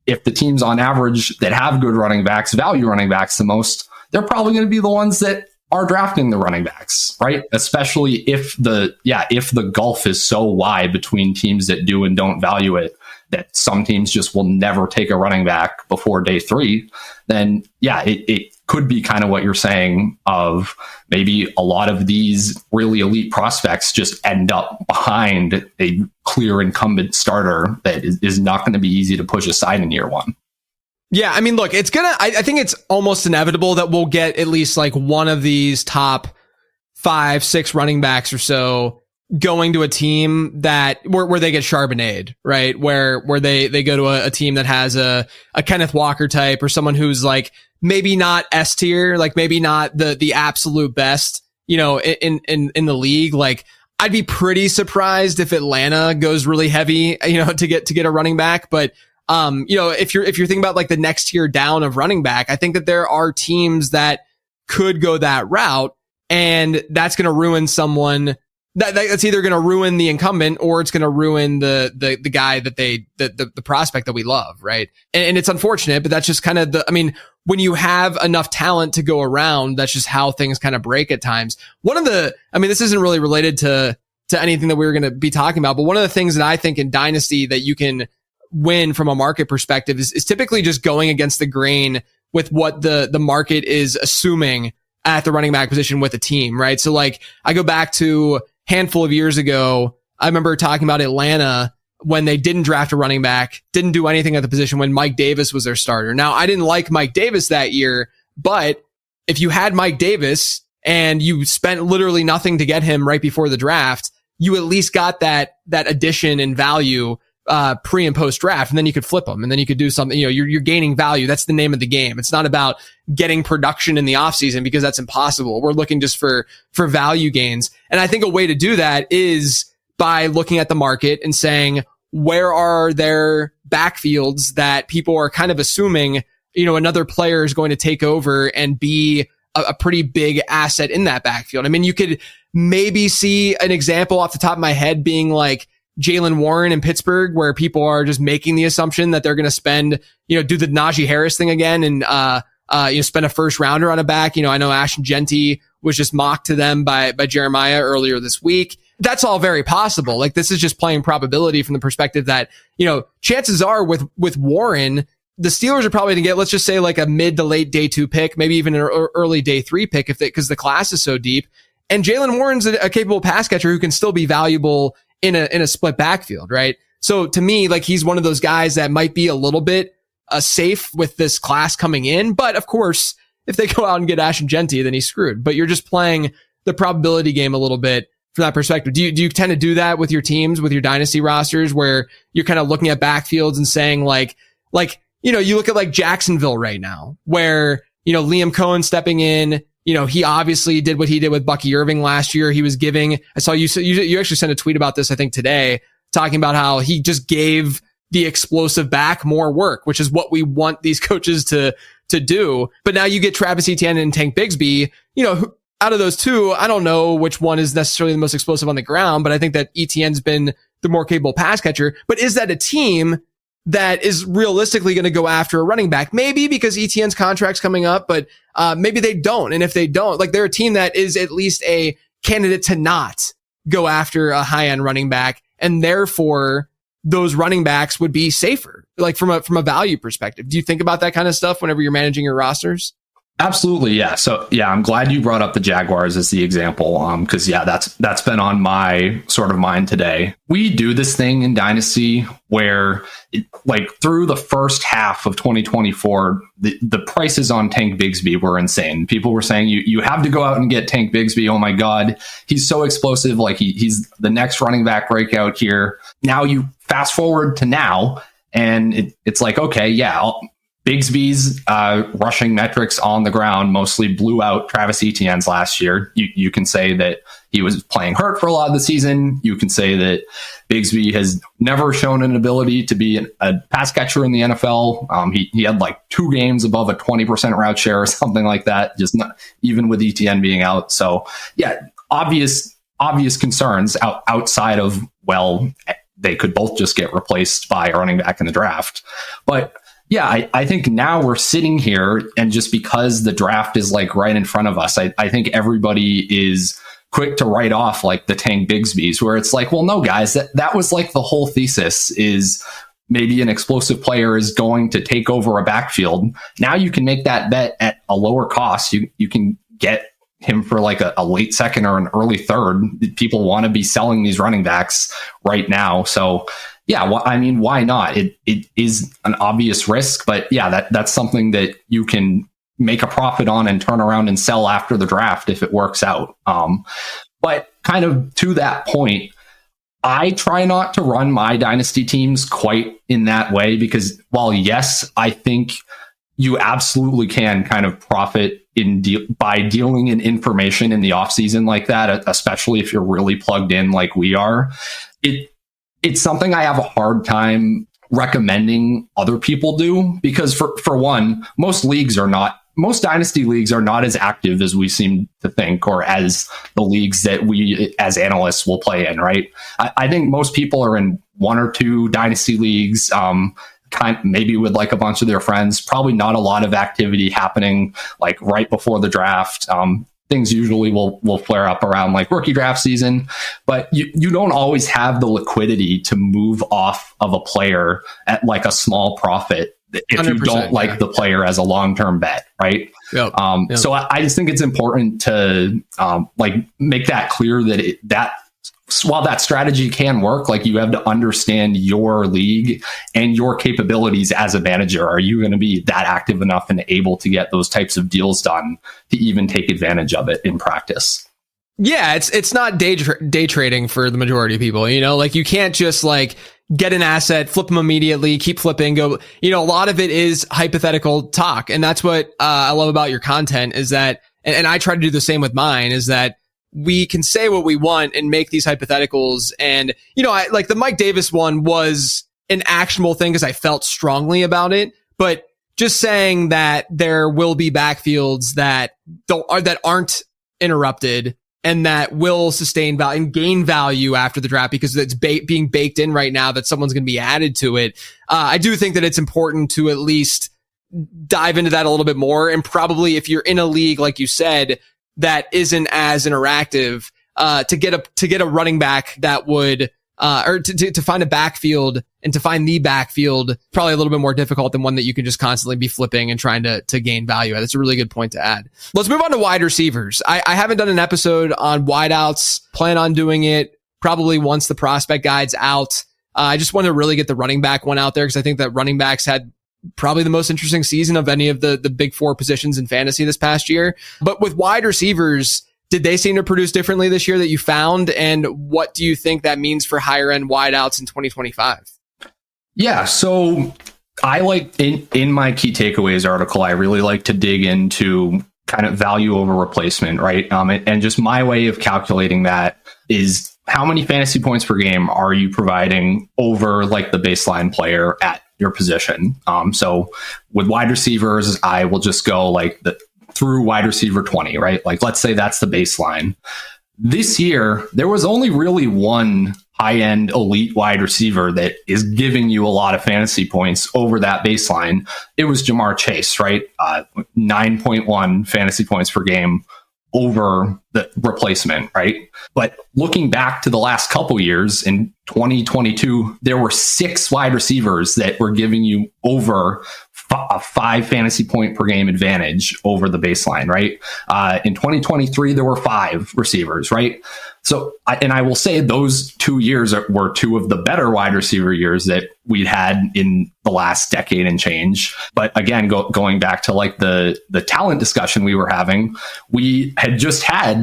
if the teams on average that have good running backs value running backs the most, they're probably going to be the ones that are drafting the running backs, right? Especially if the gulf is so wide between teams that do and don't value it, that some teams just will never take a running back before day 3, then it could be kind of what you're saying of maybe a lot of these really elite prospects just end up behind a clear incumbent starter that is not going to be easy to push aside in year one.
Yeah, I mean, look, I think it's almost inevitable that we'll get at least like one of these top 5-6 running backs or so going to a team that where they get Charbonnayed, right? Where they go to a team that has a Kenneth Walker type or someone who's like maybe not S tier, like maybe not the absolute best, you know, in the league. Like I'd be pretty surprised if Atlanta goes really heavy, you know, to get a running back, but you know, if you're thinking about like the next tier down of running back, I think that there are teams that could go that route, and that's going to ruin someone. That's either going to ruin the incumbent or it's going to ruin the guy that the prospect that we love, right? And it's unfortunate, but that's just kind of I mean, when you have enough talent to go around, that's just how things kind of break at times. I mean, this isn't really related to anything that we were going to be talking about, but one of the things that I think in Dynasty that you can win from a market perspective is typically just going against the grain with what the market is assuming at the running back position with a team, right? So like I go back to a handful of years ago, I remember talking about Atlanta when they didn't draft a running back, didn't do anything at the position when Mike Davis was their starter. Now, I didn't like Mike Davis that year, but if you had Mike Davis and you spent literally nothing to get him right before the draft, you at least got that addition in value pre and post draft, and then you could flip them and then you could do something, you know, you're gaining value. That's the name of the game. It's not about getting production in the offseason because that's impossible. We're looking just for value gains. And I think a way to do that is by looking at the market and saying, where are there backfields that people are kind of assuming, you know, another player is going to take over and be a pretty big asset in that backfield. I mean, you could maybe see an example off the top of my head being like Jaylen Warren in Pittsburgh, where people are just making the assumption that they're going to spend, you know, do the Najee Harris thing again and, you know, spend a first rounder on a back. You know, I know Ashton Genty was just mocked to them by Jeremiah earlier this week. That's all very possible. Like this is just playing probability from the perspective that, you know, chances are with Warren, the Steelers are probably going to get, let's just say like a mid to late day 2 pick, maybe even an early day 3 pick because the class is so deep. And Jaylen Warren's a capable pass catcher who can still be valuable in a split backfield, right? So to me, like he's one of those guys that might be a little bit safe with this class coming in. But of course, if they go out and get Ashton Genty, then he's screwed. But you're just playing the probability game a little bit from that perspective. Do you tend to do that with your teams, with your dynasty rosters, where you're kind of looking at backfields and saying like, you know, you look at like Jacksonville right now, where, you know, Liam Cohen stepping in, you know, he obviously did what he did with Bucky Irving last year. He was giving, I saw you actually sent a tweet about this, I think today, talking about how he just gave the explosive back more work, which is what we want these coaches to do. But now you get Travis Etienne and Tank Bigsby, you know, out of those two, I don't know which one is necessarily the most explosive on the ground, but I think that Etienne's been the more capable pass catcher. But is that a team that is realistically going to go after a running back? Maybe because Etienne's contract's coming up, but maybe they don't. And if they don't, like they're a team that is at least a candidate to not go after a high-end running back. And therefore those running backs would be safer, like from a value perspective. Do you think about that kind of stuff whenever you're managing your rosters?
Absolutely. Yeah. So yeah, I'm glad you brought up the Jaguars as the example. Cause yeah, that's been on my sort of mind today. We do this thing in Dynasty where like through the first half of 2024, the prices on Tank Bigsby were insane. People were saying you have to go out and get Tank Bigsby. Oh my God. He's so explosive. Like he's the next running back breakout here. Now you fast forward to now and it's like, okay, yeah, Bigsby's rushing metrics on the ground mostly blew out Travis Etienne's last year. You can say that he was playing hurt for a lot of the season. You can say that Bigsby has never shown an ability to be a pass catcher in the NFL. He had like 2 games above a 20% route share or something like that, just not even with Etienne being out. So yeah, obvious concerns outside of, well, they could both just get replaced by a running back in the draft. But yeah, I think now we're sitting here, and just because the draft is like right in front of us, I think everybody is quick to write off like the Tank Bigsby's, where it's like, well, no, guys, that was like the whole thesis is maybe an explosive player is going to take over a backfield. Now you can make that bet at a lower cost. You can get him for like a late second or an early third. People want to be selling these running backs right now. So yeah, I mean, why not? It is an obvious risk, but yeah, that's something that you can make a profit on and turn around and sell after the draft if it works out. But kind of to that point, I try not to run my dynasty teams quite in that way, because while yes, I think you absolutely can kind of profit by dealing in information in the offseason like that, especially if you're really plugged in like we are. It's something I have a hard time recommending other people do, because for one, most dynasty leagues are not as active as we seem to think, or as the leagues that we as analysts will play in, right? I think most people are in one or two dynasty leagues, maybe with like a bunch of their friends, probably not a lot of activity happening like right before the draft. Things usually will flare up around like rookie draft season, but you don't always have the liquidity to move off of a player at like a small profit if you don't like the player as a long-term bet, right?
Yep.
So I just think it's important to like make that clear that while that strategy can work, like you have to understand your league and your capabilities as a manager. Are you going to be that active enough and able to get those types of deals done to even take advantage of it in practice?
Yeah, it's not day trading for the majority of people. Like you can't just like get an asset, flip them immediately, keep flipping, go. A lot of it is hypothetical talk, and that's what I love about your content is that, and I try to do the same with mine, is that we can say what we want and make these hypotheticals. And, I like the Mike Davis one was an actionable thing because I felt strongly about it, but just saying that there will be backfields that aren't interrupted and that will sustain value and gain value after the draft because it's being baked in right now that someone's going to be added to it. I do think that it's important to at least dive into that a little bit more. And probably if you're in a league, like you said, that isn't as interactive, to get a running back that would, or to find a backfield and to find the backfield, probably a little bit more difficult than one that you can just constantly be flipping and trying to gain value at. That's a really good point to add. Let's move on to wide receivers. I haven't done an episode on wideouts, plan on doing it probably once the prospect guide's out. I just want to really get the running back one out there because I think that running backs had probably the most interesting season of any of the big four positions in fantasy this past year. But with wide receivers, did they seem to produce differently this year that you found? And what do you think that means for higher end wideouts in 2025? Yeah.
So I like in my key takeaways article, I really like to dig into kind of value over replacement, right? And just my way of calculating that is how many fantasy points per game are you providing over like the baseline player at your position. So with wide receivers, I will just go like through wide receiver 20, right? Like, let's say that's the baseline. This year, there was only really one high-end elite wide receiver that is giving you a lot of fantasy points over that baseline. It was Jamar Chase, right? 9.1 fantasy points per game over the replacement, right? But looking back to the last couple years, in 2022, there were 6 wide receivers that were giving you over a 5 fantasy point per game advantage over the baseline, right? In 2023, there were 5 receivers, right? So, I will say those 2 years were 2 of the better wide receiver years that we'd had in the last decade and change. But again, going back to like the talent discussion we were having, we had just had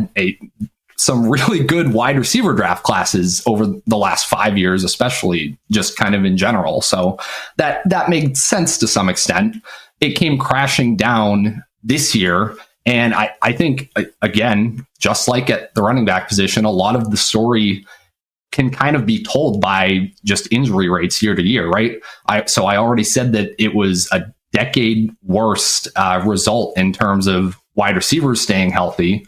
some really good wide receiver draft classes over the last 5 years, especially just kind of in general. So that made sense to some extent. It came crashing down this year. And I think, again, just like at the running back position, a lot of the story can kind of be told by just injury rates year to year, right? So I already said that it was a decade worst result in terms of wide receivers staying healthy.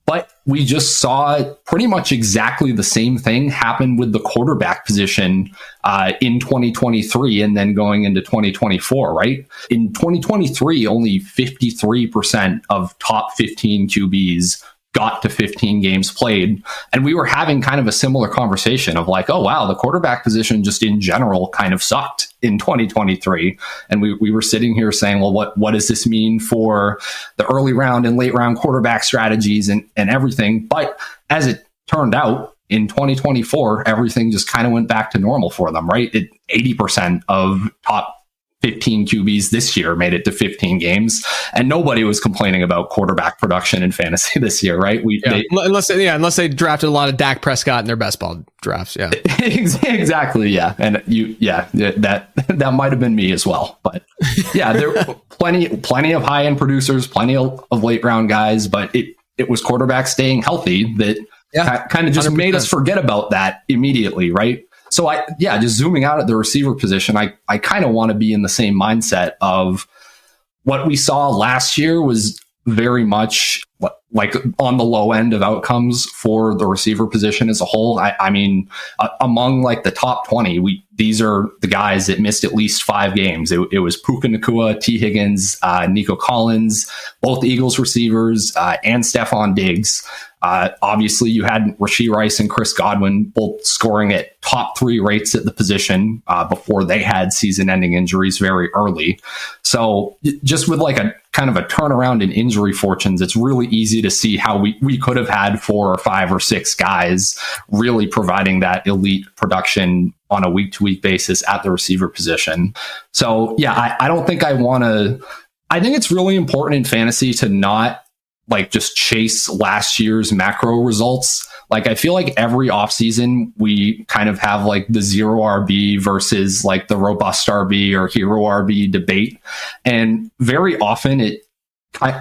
But we just saw pretty much exactly the same thing happen with the quarterback position in 2023 and then going into 2024, right? In 2023, only 53% of top 15 QBs got to 15 games played. And we were having kind of a similar conversation of like, oh, wow, the quarterback position just in general kind of sucked in 2023. And we were sitting here saying, well, what does this mean for the early round and late round quarterback strategies and everything? But as it turned out, in 2024, everything just kind of went back to normal for them, right? 80% of top 15 QBs this year made it to 15 games, and nobody was complaining about quarterback production in fantasy this year, right?
Unless they drafted a lot of Dak Prescott in their best ball drafts, yeah.
Exactly, yeah. And that might have been me as well, but yeah, there were plenty of high end producers, plenty of late round guys, but it was quarterbacks staying healthy that kind of just 100%. Made us forget about that immediately, right? So just zooming out at the receiver position, I kind of want to be in the same mindset of what we saw last year was very much like on the low end of outcomes for the receiver position as a whole. I mean, among like the top 20, these are the guys that missed at least 5 games. It was Puka Nacua, T. Higgins, Nico Collins, both the Eagles receivers, and Stephon Diggs. Obviously, you had Rashee Rice and Chris Godwin both scoring at top 3 rates at the position before they had season-ending injuries very early. So just with like a kind of a turnaround in injury fortunes, it's really easy to see how we could have had 4 or 5 or 6 guys really providing that elite production on a week-to-week basis at the receiver position. So yeah, I don't think I want to. I think it's really important in fantasy to not like just chase last year's macro results. Like I feel like every offseason we kind of have like the zero RB versus like the robust RB or hero RB debate. And very often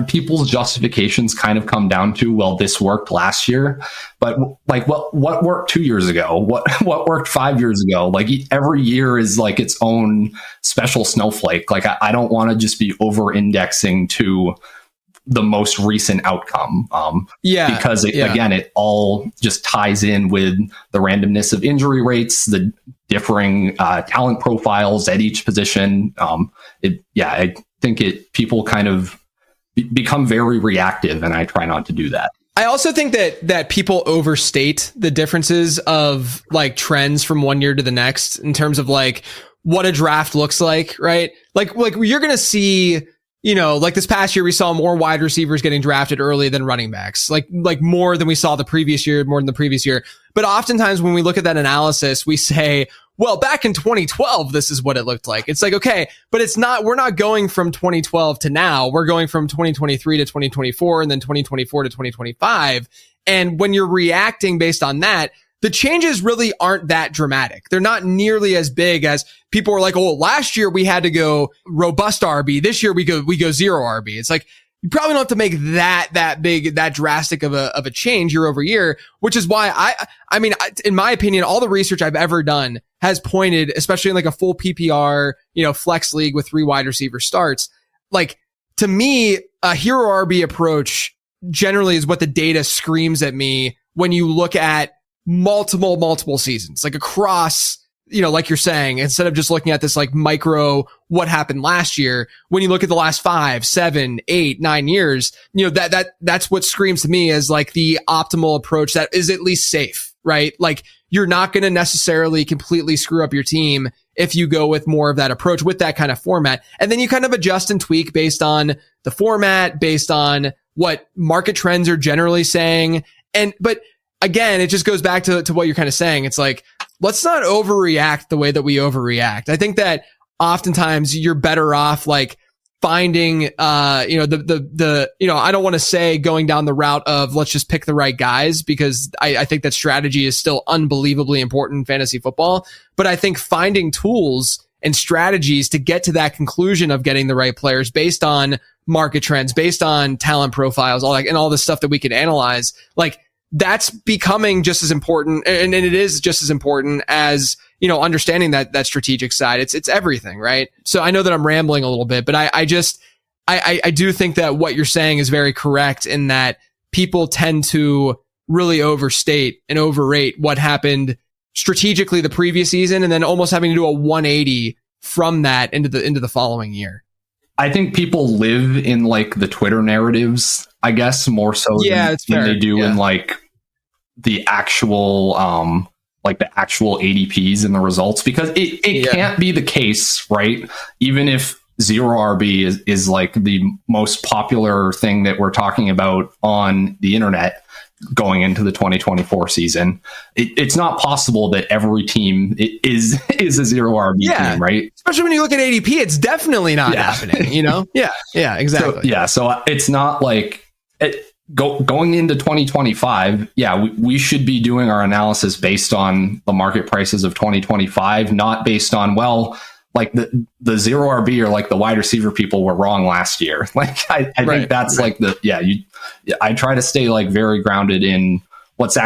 people's justifications kind of come down to, well, this worked last year, but like what worked 2 years ago? What worked 5 years ago? Like every year is like its own special snowflake. Like I don't want to just be over indexing to the most recent outcome. Because again, it all just ties in with the randomness of injury rates, the differing talent profiles at each position. I think people kind of become very reactive, and I try not to do that.
I also think that people overstate the differences of like trends from one year to the next in terms of like what a draft looks like, right? Like you're going to see, you know, like this past year, we saw more wide receivers getting drafted early than running backs, like more than we saw the previous year, more than the previous year. But oftentimes when we look at that analysis, we say, well, back in 2012, this is what it looked like. It's like, okay, but we're not going from 2012 to now. We're going from 2023 to 2024 and then 2024 to 2025. And when you're reacting based on that, the changes really aren't that dramatic. They're not nearly as big as people were like, oh, last year we had to go robust RB. This year we go zero RB. It's like, you probably don't have to make that big, that drastic of a change year over year, which is why I mean, in my opinion, all the research I've ever done has pointed, especially in like a full PPR, you know, flex league with 3 wide receiver starts. Like to me, a hero RB approach generally is what the data screams at me when you look at multiple seasons, like across, you know, like you're saying, instead of just looking at this like micro, what happened last year, when you look at the last 5, 7, 8, 9 years, you know, that's what screams to me as like the optimal approach that is at least safe, right? Like you're not going to necessarily completely screw up your team if you go with more of that approach with that kind of format. And then you kind of adjust and tweak based on the format, based on what market trends are generally saying. But again, it just goes back to what you're kind of saying. It's like, let's not overreact the way that we overreact. I think that oftentimes you're better off like finding, you know, you know, I don't want to say going down the route of let's just pick the right guys, because I think that strategy is still unbelievably important in fantasy football. But I think finding tools and strategies to get to that conclusion of getting the right players based on market trends, based on talent profiles, all that, and all the stuff that we can analyze, like, that's becoming just as important, and it is just as important as, you know, understanding that strategic side. It's everything, right? So I know that I'm rambling a little bit, but I do think that what you're saying is very correct in that people tend to really overstate and overrate what happened strategically the previous season, and then almost having to do a 180 from that into the following year.
I think people live in like the Twitter narratives I guess, more so than they do in like the actual ADPs and the results, because it can't be the case, right? Even if zero RB is like the most popular thing that we're talking about on the internet going into the 2024 season, it's not possible that every team is a zero RB team, right?
Especially when you look at ADP, it's definitely not happening, you know? Yeah, exactly.
So it's not like going into 2025. We should be doing our analysis based on the market prices of 2025, not based on, well, like the zero RB or like the wide receiver people were wrong last year. Like I think that's like I try to stay like very grounded in what's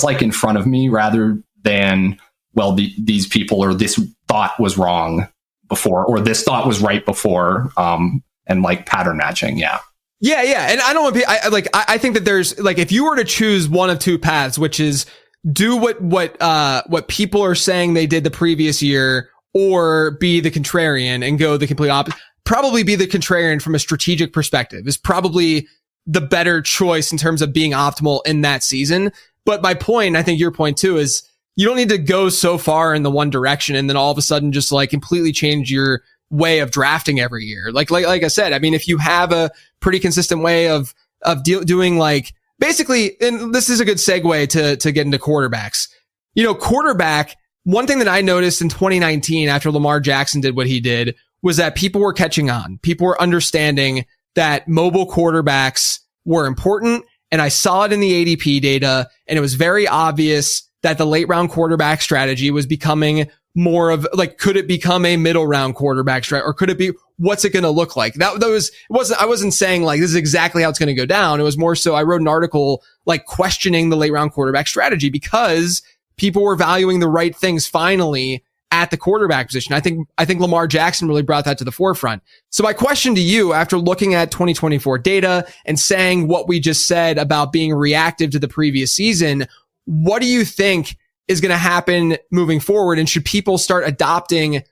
like in front of me, rather than, well, these people, or this thought was wrong before, or this thought was right before, and like pattern matching. Yeah.
And I don't want to I think that there's like, if you were to choose one of two paths, which is do what people are saying they did the previous year, or be the contrarian and go the complete opposite. Probably be the contrarian from a strategic perspective is probably the better choice in terms of being optimal in that season. But my point, I think your point too, is you don't need to go so far in the one direction and then all of a sudden just like completely change your way of drafting every year. Like I said, I mean, if you have a pretty consistent way of doing, like, basically, and this is a good segue to get into quarterbacks. You know, quarterback, one thing that I noticed in 2019 after Lamar Jackson did what he did was that people were catching on. People were understanding that mobile quarterbacks were important. And I saw it in the ADP data, and it was very obvious that the late round quarterback strategy was becoming more of like, could it become a middle round quarterback strategy, or could it be, what's it going to look like? I wasn't saying like, this is exactly how it's going to go down. It was more so I wrote an article like questioning the late round quarterback strategy because people were valuing the right things finally at the quarterback position. I think Lamar Jackson really brought that to the forefront. So my question to you, after looking at 2024 data and saying what we just said about being reactive to the previous season, what do you think is going to happen moving forward? And should people start adopting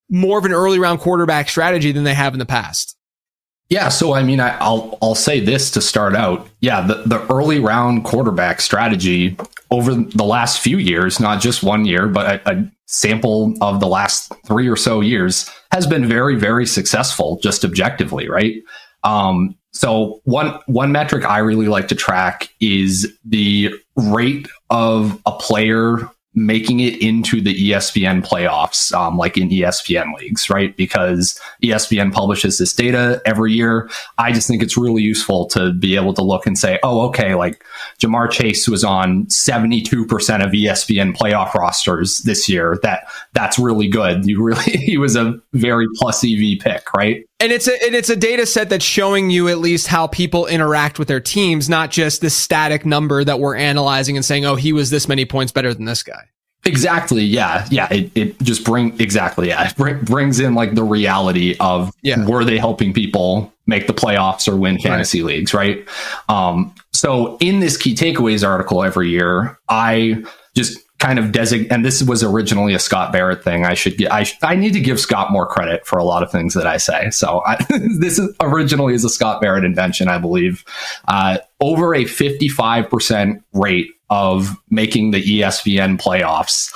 more of an early round quarterback strategy than they have in the past?
Yeah, so I mean, I'll say this to start out. Yeah, the early round quarterback strategy over the last few years, not just 1 year, but a sample of the last 3 or so years, has been very, very successful, just objectively, right? So one metric I really like to track is the rate of a player making it into the ESPN playoffs, like in ESPN leagues, right? Because ESPN publishes this data every year. I just think it's really useful to be able to look and say, oh, okay, like Jamar Chase was on 72% of ESPN playoff rosters this year. That's really good. He was a very plus EV pick, right?
And it's a data set that's showing you at least how people interact with their teams, not just this static number that we're analyzing and saying, oh, he was this many points better than this guy.
Exactly. Yeah. It just brings in like the reality of, were they helping people make the playoffs or win fantasy leagues, right? So in this key takeaways article every year, I just kind of and this was originally a Scott Barrett thing. I need to give Scott more credit for a lot of things that I say. So this originally is a Scott Barrett invention, I believe. Over a 55% rate of making the ESPN playoffs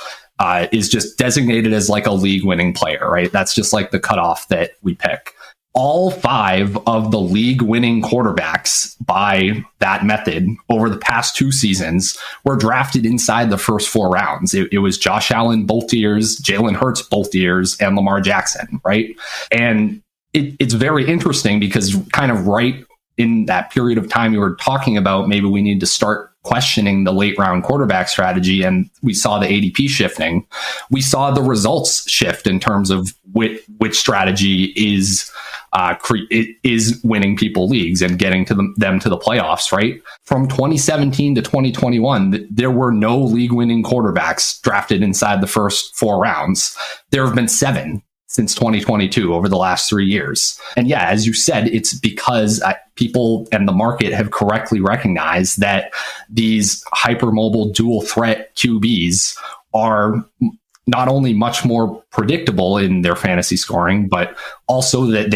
is just designated as like a league winning player, right? That's just like the cutoff that we pick. All 5 of the league winning quarterbacks by that method over the past 2 seasons were drafted inside the first 4 rounds. It was Josh Allen both years, Jalen Hurts both years, and Lamar Jackson, right? And it's very interesting because kind of right in that period of time you were talking about, maybe we need to start questioning the late round quarterback strategy, and we saw the ADP shifting. We saw the results shift in terms of which strategy is winning people leagues and getting them to the playoffs, right? From 2017 to 2021, there were no league winning quarterbacks drafted inside the first 4 rounds. There have been 7 since 2022 over the last 3 years. And yeah, as you said, it's because people and the market have correctly recognized that these hypermobile dual threat QBs are not only much more predictable in their fantasy scoring, but also that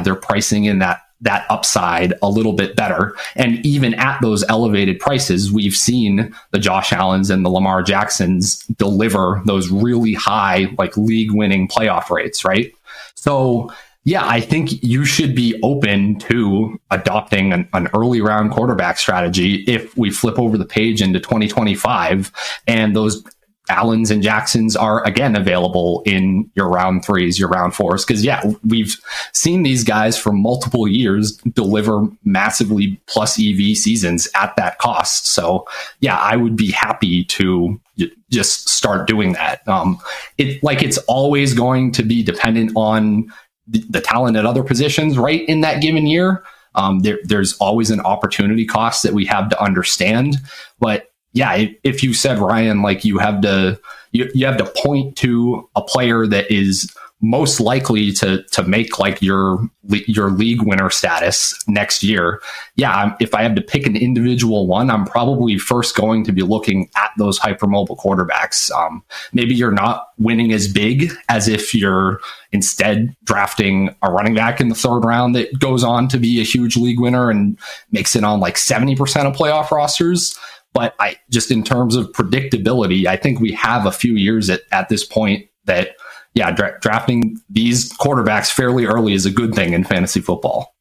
they're pricing in that that upside a little bit better. And even at those elevated prices, we've seen the Josh Allens and the Lamar Jacksons deliver those really high, like league winning playoff rates, right? So yeah, I think you should be open to adopting an early round quarterback strategy if we flip over the page into 2025 and those Allens and Jacksons are again available in your round 3s, your round 4s. Because yeah, we've seen these guys for multiple years deliver massively plus EV seasons at that cost. So yeah, I would be happy to just start doing that. It's always going to be dependent on the talent at other positions, right, in that given year. There's always an opportunity cost that we have to understand. But yeah, if you said, Ryan, like you have to point to a player that is most likely to make like your league winner status next year. Yeah, if I have to pick an individual one, I'm probably first going to be looking at those hypermobile quarterbacks. Maybe you're not winning as big as if you're instead drafting a running back in the 3rd round that goes on to be a huge league winner and makes it on like 70% of playoff rosters. But I just, in terms of predictability, I think we have a few years at this point that, yeah, drafting these quarterbacks fairly early is a good thing in fantasy football.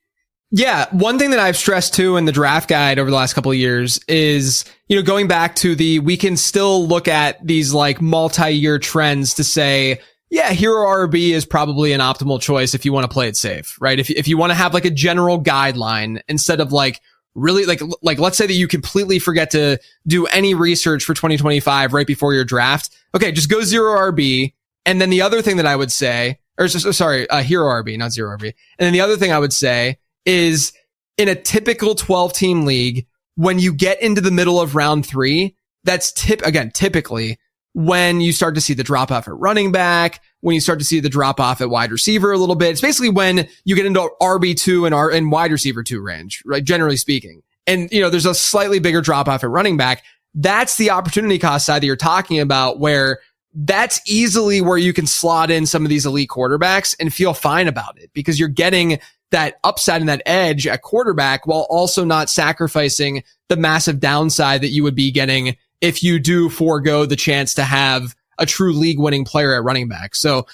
Yeah, one thing that I've stressed too in the draft guide over the last couple of years is, going back to we can still look at these like multi-year trends to say, yeah, hero RB is probably an optimal choice if you want to play it safe, right? If you want to have like a general guideline instead of like really like let's say that you completely forget to do any research for 2025 right before your draft. Okay, just go zero RB. And then the other thing that I would say, hero RB, not zero RB. And then the other thing I would say is in a typical 12-team league, when you get into the middle of round 3, that's typically when you start to see the drop off at running back, when you start to see the drop off at wide receiver a little bit. It's basically when you get into RB2 and wide receiver 2 range, right? Generally speaking. And, there's a slightly bigger drop off at running back. That's the opportunity cost side that you're talking about, where that's easily where you can slot in some of these elite quarterbacks and feel fine about it because you're getting that upside and that edge at quarterback while also not sacrificing the massive downside that you would be getting if you do forego the chance to have a true league winning player at running back. So,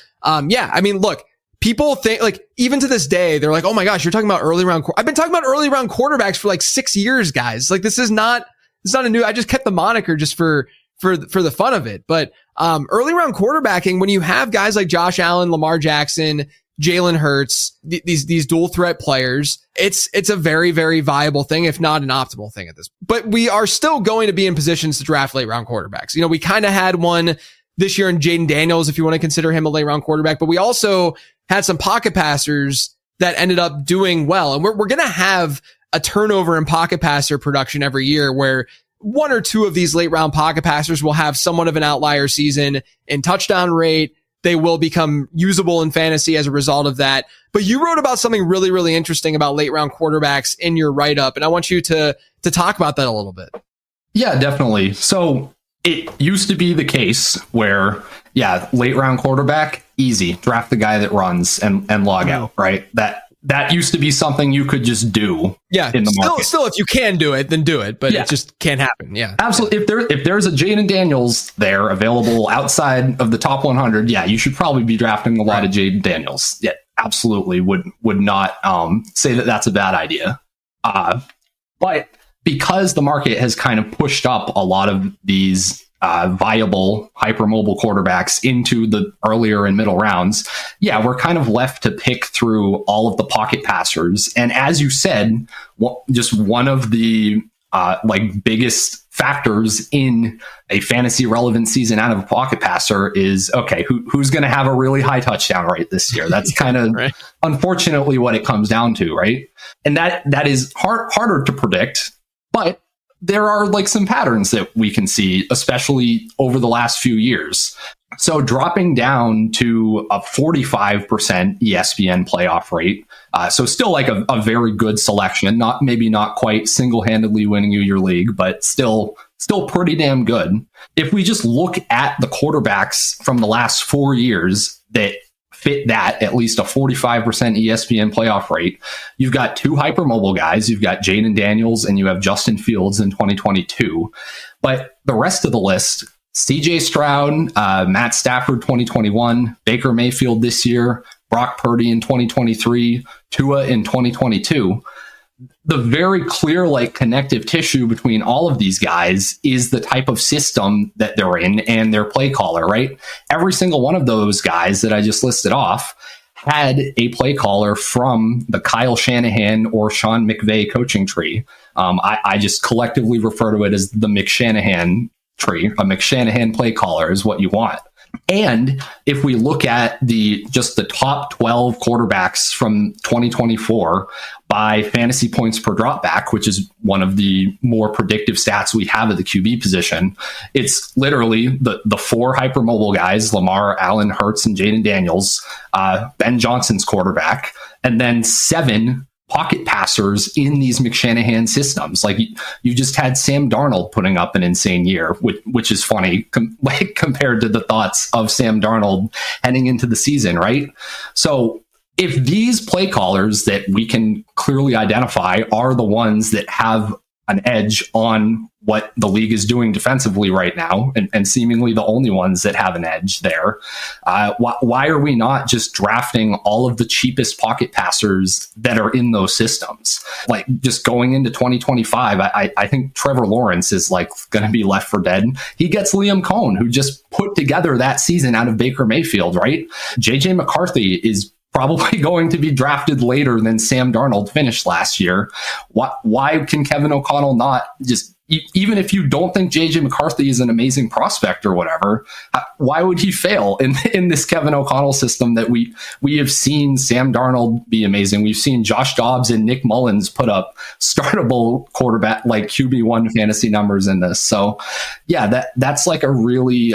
yeah, I mean, look, people think like even to this day, they're like, oh my gosh, you're talking about early round. I've been talking about early round quarterbacks for like 6 years, guys. Like it's not a new, I just kept the moniker just for the fun of it. But, early round quarterbacking, when you have guys like Josh Allen, Lamar Jackson, Jalen Hurts, these dual threat players, it's a very, very viable thing, if not an optimal thing at this. But we are still going to be in positions to draft late round quarterbacks. We kind of had one this year in Jaden Daniels, if you want to consider him a late round quarterback, but we also had some pocket passers that ended up doing well. And we're going to have a turnover in pocket passer production every year where 1 or 2 of these late round pocket passers will have somewhat of an outlier season in touchdown rate. They will become usable in fantasy as a result of that. But you wrote about something really, really interesting about late round quarterbacks in your write-up, and I want you to talk about that a little bit.
Yeah, definitely. So it used to be the case where, yeah, late round quarterback, easy, draft the guy that runs and log out, right? That used to be something you could just do.
Yeah,
in the market.
Still, if you can do it, then do it. But it just can't happen. Yeah,
absolutely. If there's a Jaden Daniels there available outside of the top 100, yeah, you should probably be drafting a lot of Jaden Daniels. Yeah, absolutely. Would not say that that's a bad idea. But because the market has kind of pushed up a lot of these viable hypermobile quarterbacks into the earlier and middle rounds, yeah, we're kind of left to pick through all of the pocket passers. And as you said, just one of the biggest factors in a fantasy relevant season out of a pocket passer is, okay, who's going to have a really high touchdown rate this year? That's kind of right. Unfortunately what it comes down to, right? And that is harder to predict, but there are like some patterns that we can see, especially over the last few years. So dropping down to a 45% ESPN playoff rate. So still like a very good selection, maybe not quite single-handedly winning you your league, but still pretty damn good. If we just look at the quarterbacks from the last 4 years that fit that, at least a 45% ESPN playoff rate. You've got two hypermobile guys. You've got Jaden Daniels and you have Justin Fields in 2022. But the rest of the list, CJ Stroud, Matt Stafford 2021, Baker Mayfield this year, Brock Purdy in 2023, Tua in 2022. The very clear connective tissue between all of these guys is the type of system that they're in and their play caller, right? Every single one of those guys that I just listed off had a play caller from the Kyle Shanahan or Sean McVay coaching tree. I just collectively refer to it as the McShanahan tree. A McShanahan play caller is what you want. And if we look at the top 12 quarterbacks from 2024 by fantasy points per dropback, which is one of the more predictive stats we have at the QB position, it's literally the four hypermobile guys, Lamar, Allen, Hurts, and Jaden Daniels, Ben Johnson's quarterback, and then 7 pocket passers in these McShanahan systems. You just had Sam Darnold putting up an insane year, which is funny compared to the thoughts of Sam Darnold heading into the season, right? So if these play callers that we can clearly identify are the ones that have an edge on what the league is doing defensively right now, and seemingly the only ones that have an edge there, why are we not just drafting all of the cheapest pocket passers that are in those systems? Just going into 2025, I think Trevor Lawrence is going to be left for dead. He gets Liam Cohn, who just put together that season out of Baker Mayfield, right? JJ McCarthy is probably going to be drafted later than Sam Darnold finished last year. Why can Kevin O'Connell not just, even if you don't think JJ McCarthy is an amazing prospect or whatever, why would he fail in this Kevin O'Connell system that we have seen Sam Darnold be amazing? We've seen Josh Dobbs and Nick Mullins put up startable quarterback QB1 fantasy numbers in this. So yeah, that's a really,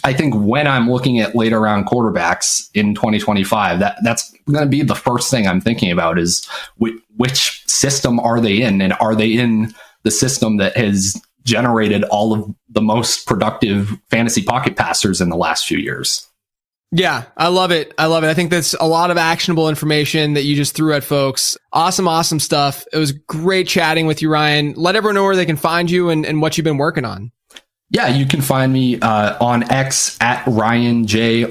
I think when I'm looking at later round quarterbacks in 2025, that's going to be the first thing I'm thinking about is which system are they in, and are they in the system that has generated all of the most productive fantasy pocket passers in the last few years.
Yeah, I love it. I think that's a lot of actionable information that you just threw at folks. Awesome stuff. It was great chatting with you, Ryan. Let everyone know where they can find you and what you've been working on.
Yeah, you can find me on X at RyanJ_Heath.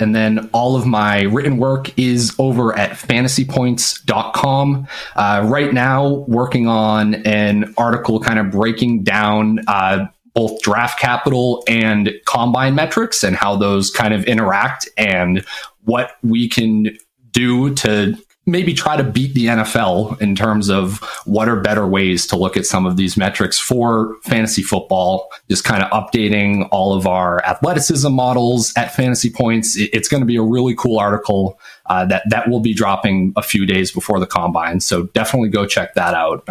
And then all of my written work is over at fantasypoints.com. Right now, working on an article kind of breaking down both draft capital and combine metrics and how those kind of interact and what we can do to maybe try to beat the NFL in terms of what are better ways to look at some of these metrics for fantasy football, just kind of updating all of our athleticism models at Fantasy Points. It's going to be a really cool article that will be dropping a few days before the combine. So definitely go check that out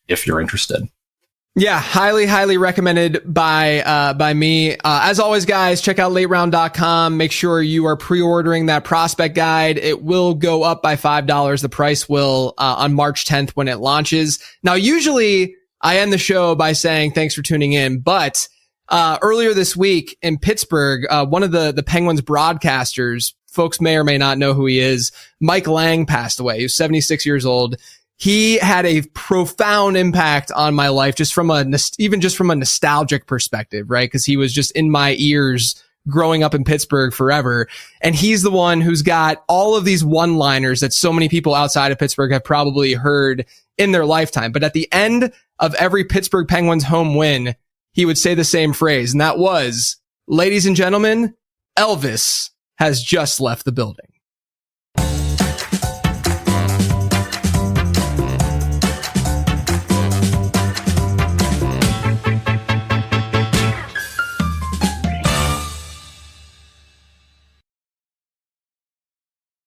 if you're interested.
Yeah, highly recommended by me. As always, guys, check out lateround.com. Make sure you are pre-ordering that prospect guide. It will go up by $5. The price will on March 10th when it launches. Now, usually I end the show by saying thanks for tuning in, but earlier this week in Pittsburgh, one of the Penguins broadcasters, folks may or may not know who he is, Mike Lang, passed away. He was 76 years old. He had a profound impact on my life just from a nostalgic perspective, right? Because he was just in my ears growing up in Pittsburgh forever. And he's the one who's got all of these one-liners that so many people outside of Pittsburgh have probably heard in their lifetime. But at the end of every Pittsburgh Penguins home win, he would say the same phrase. And that was, ladies and gentlemen, Elvis has just left the building.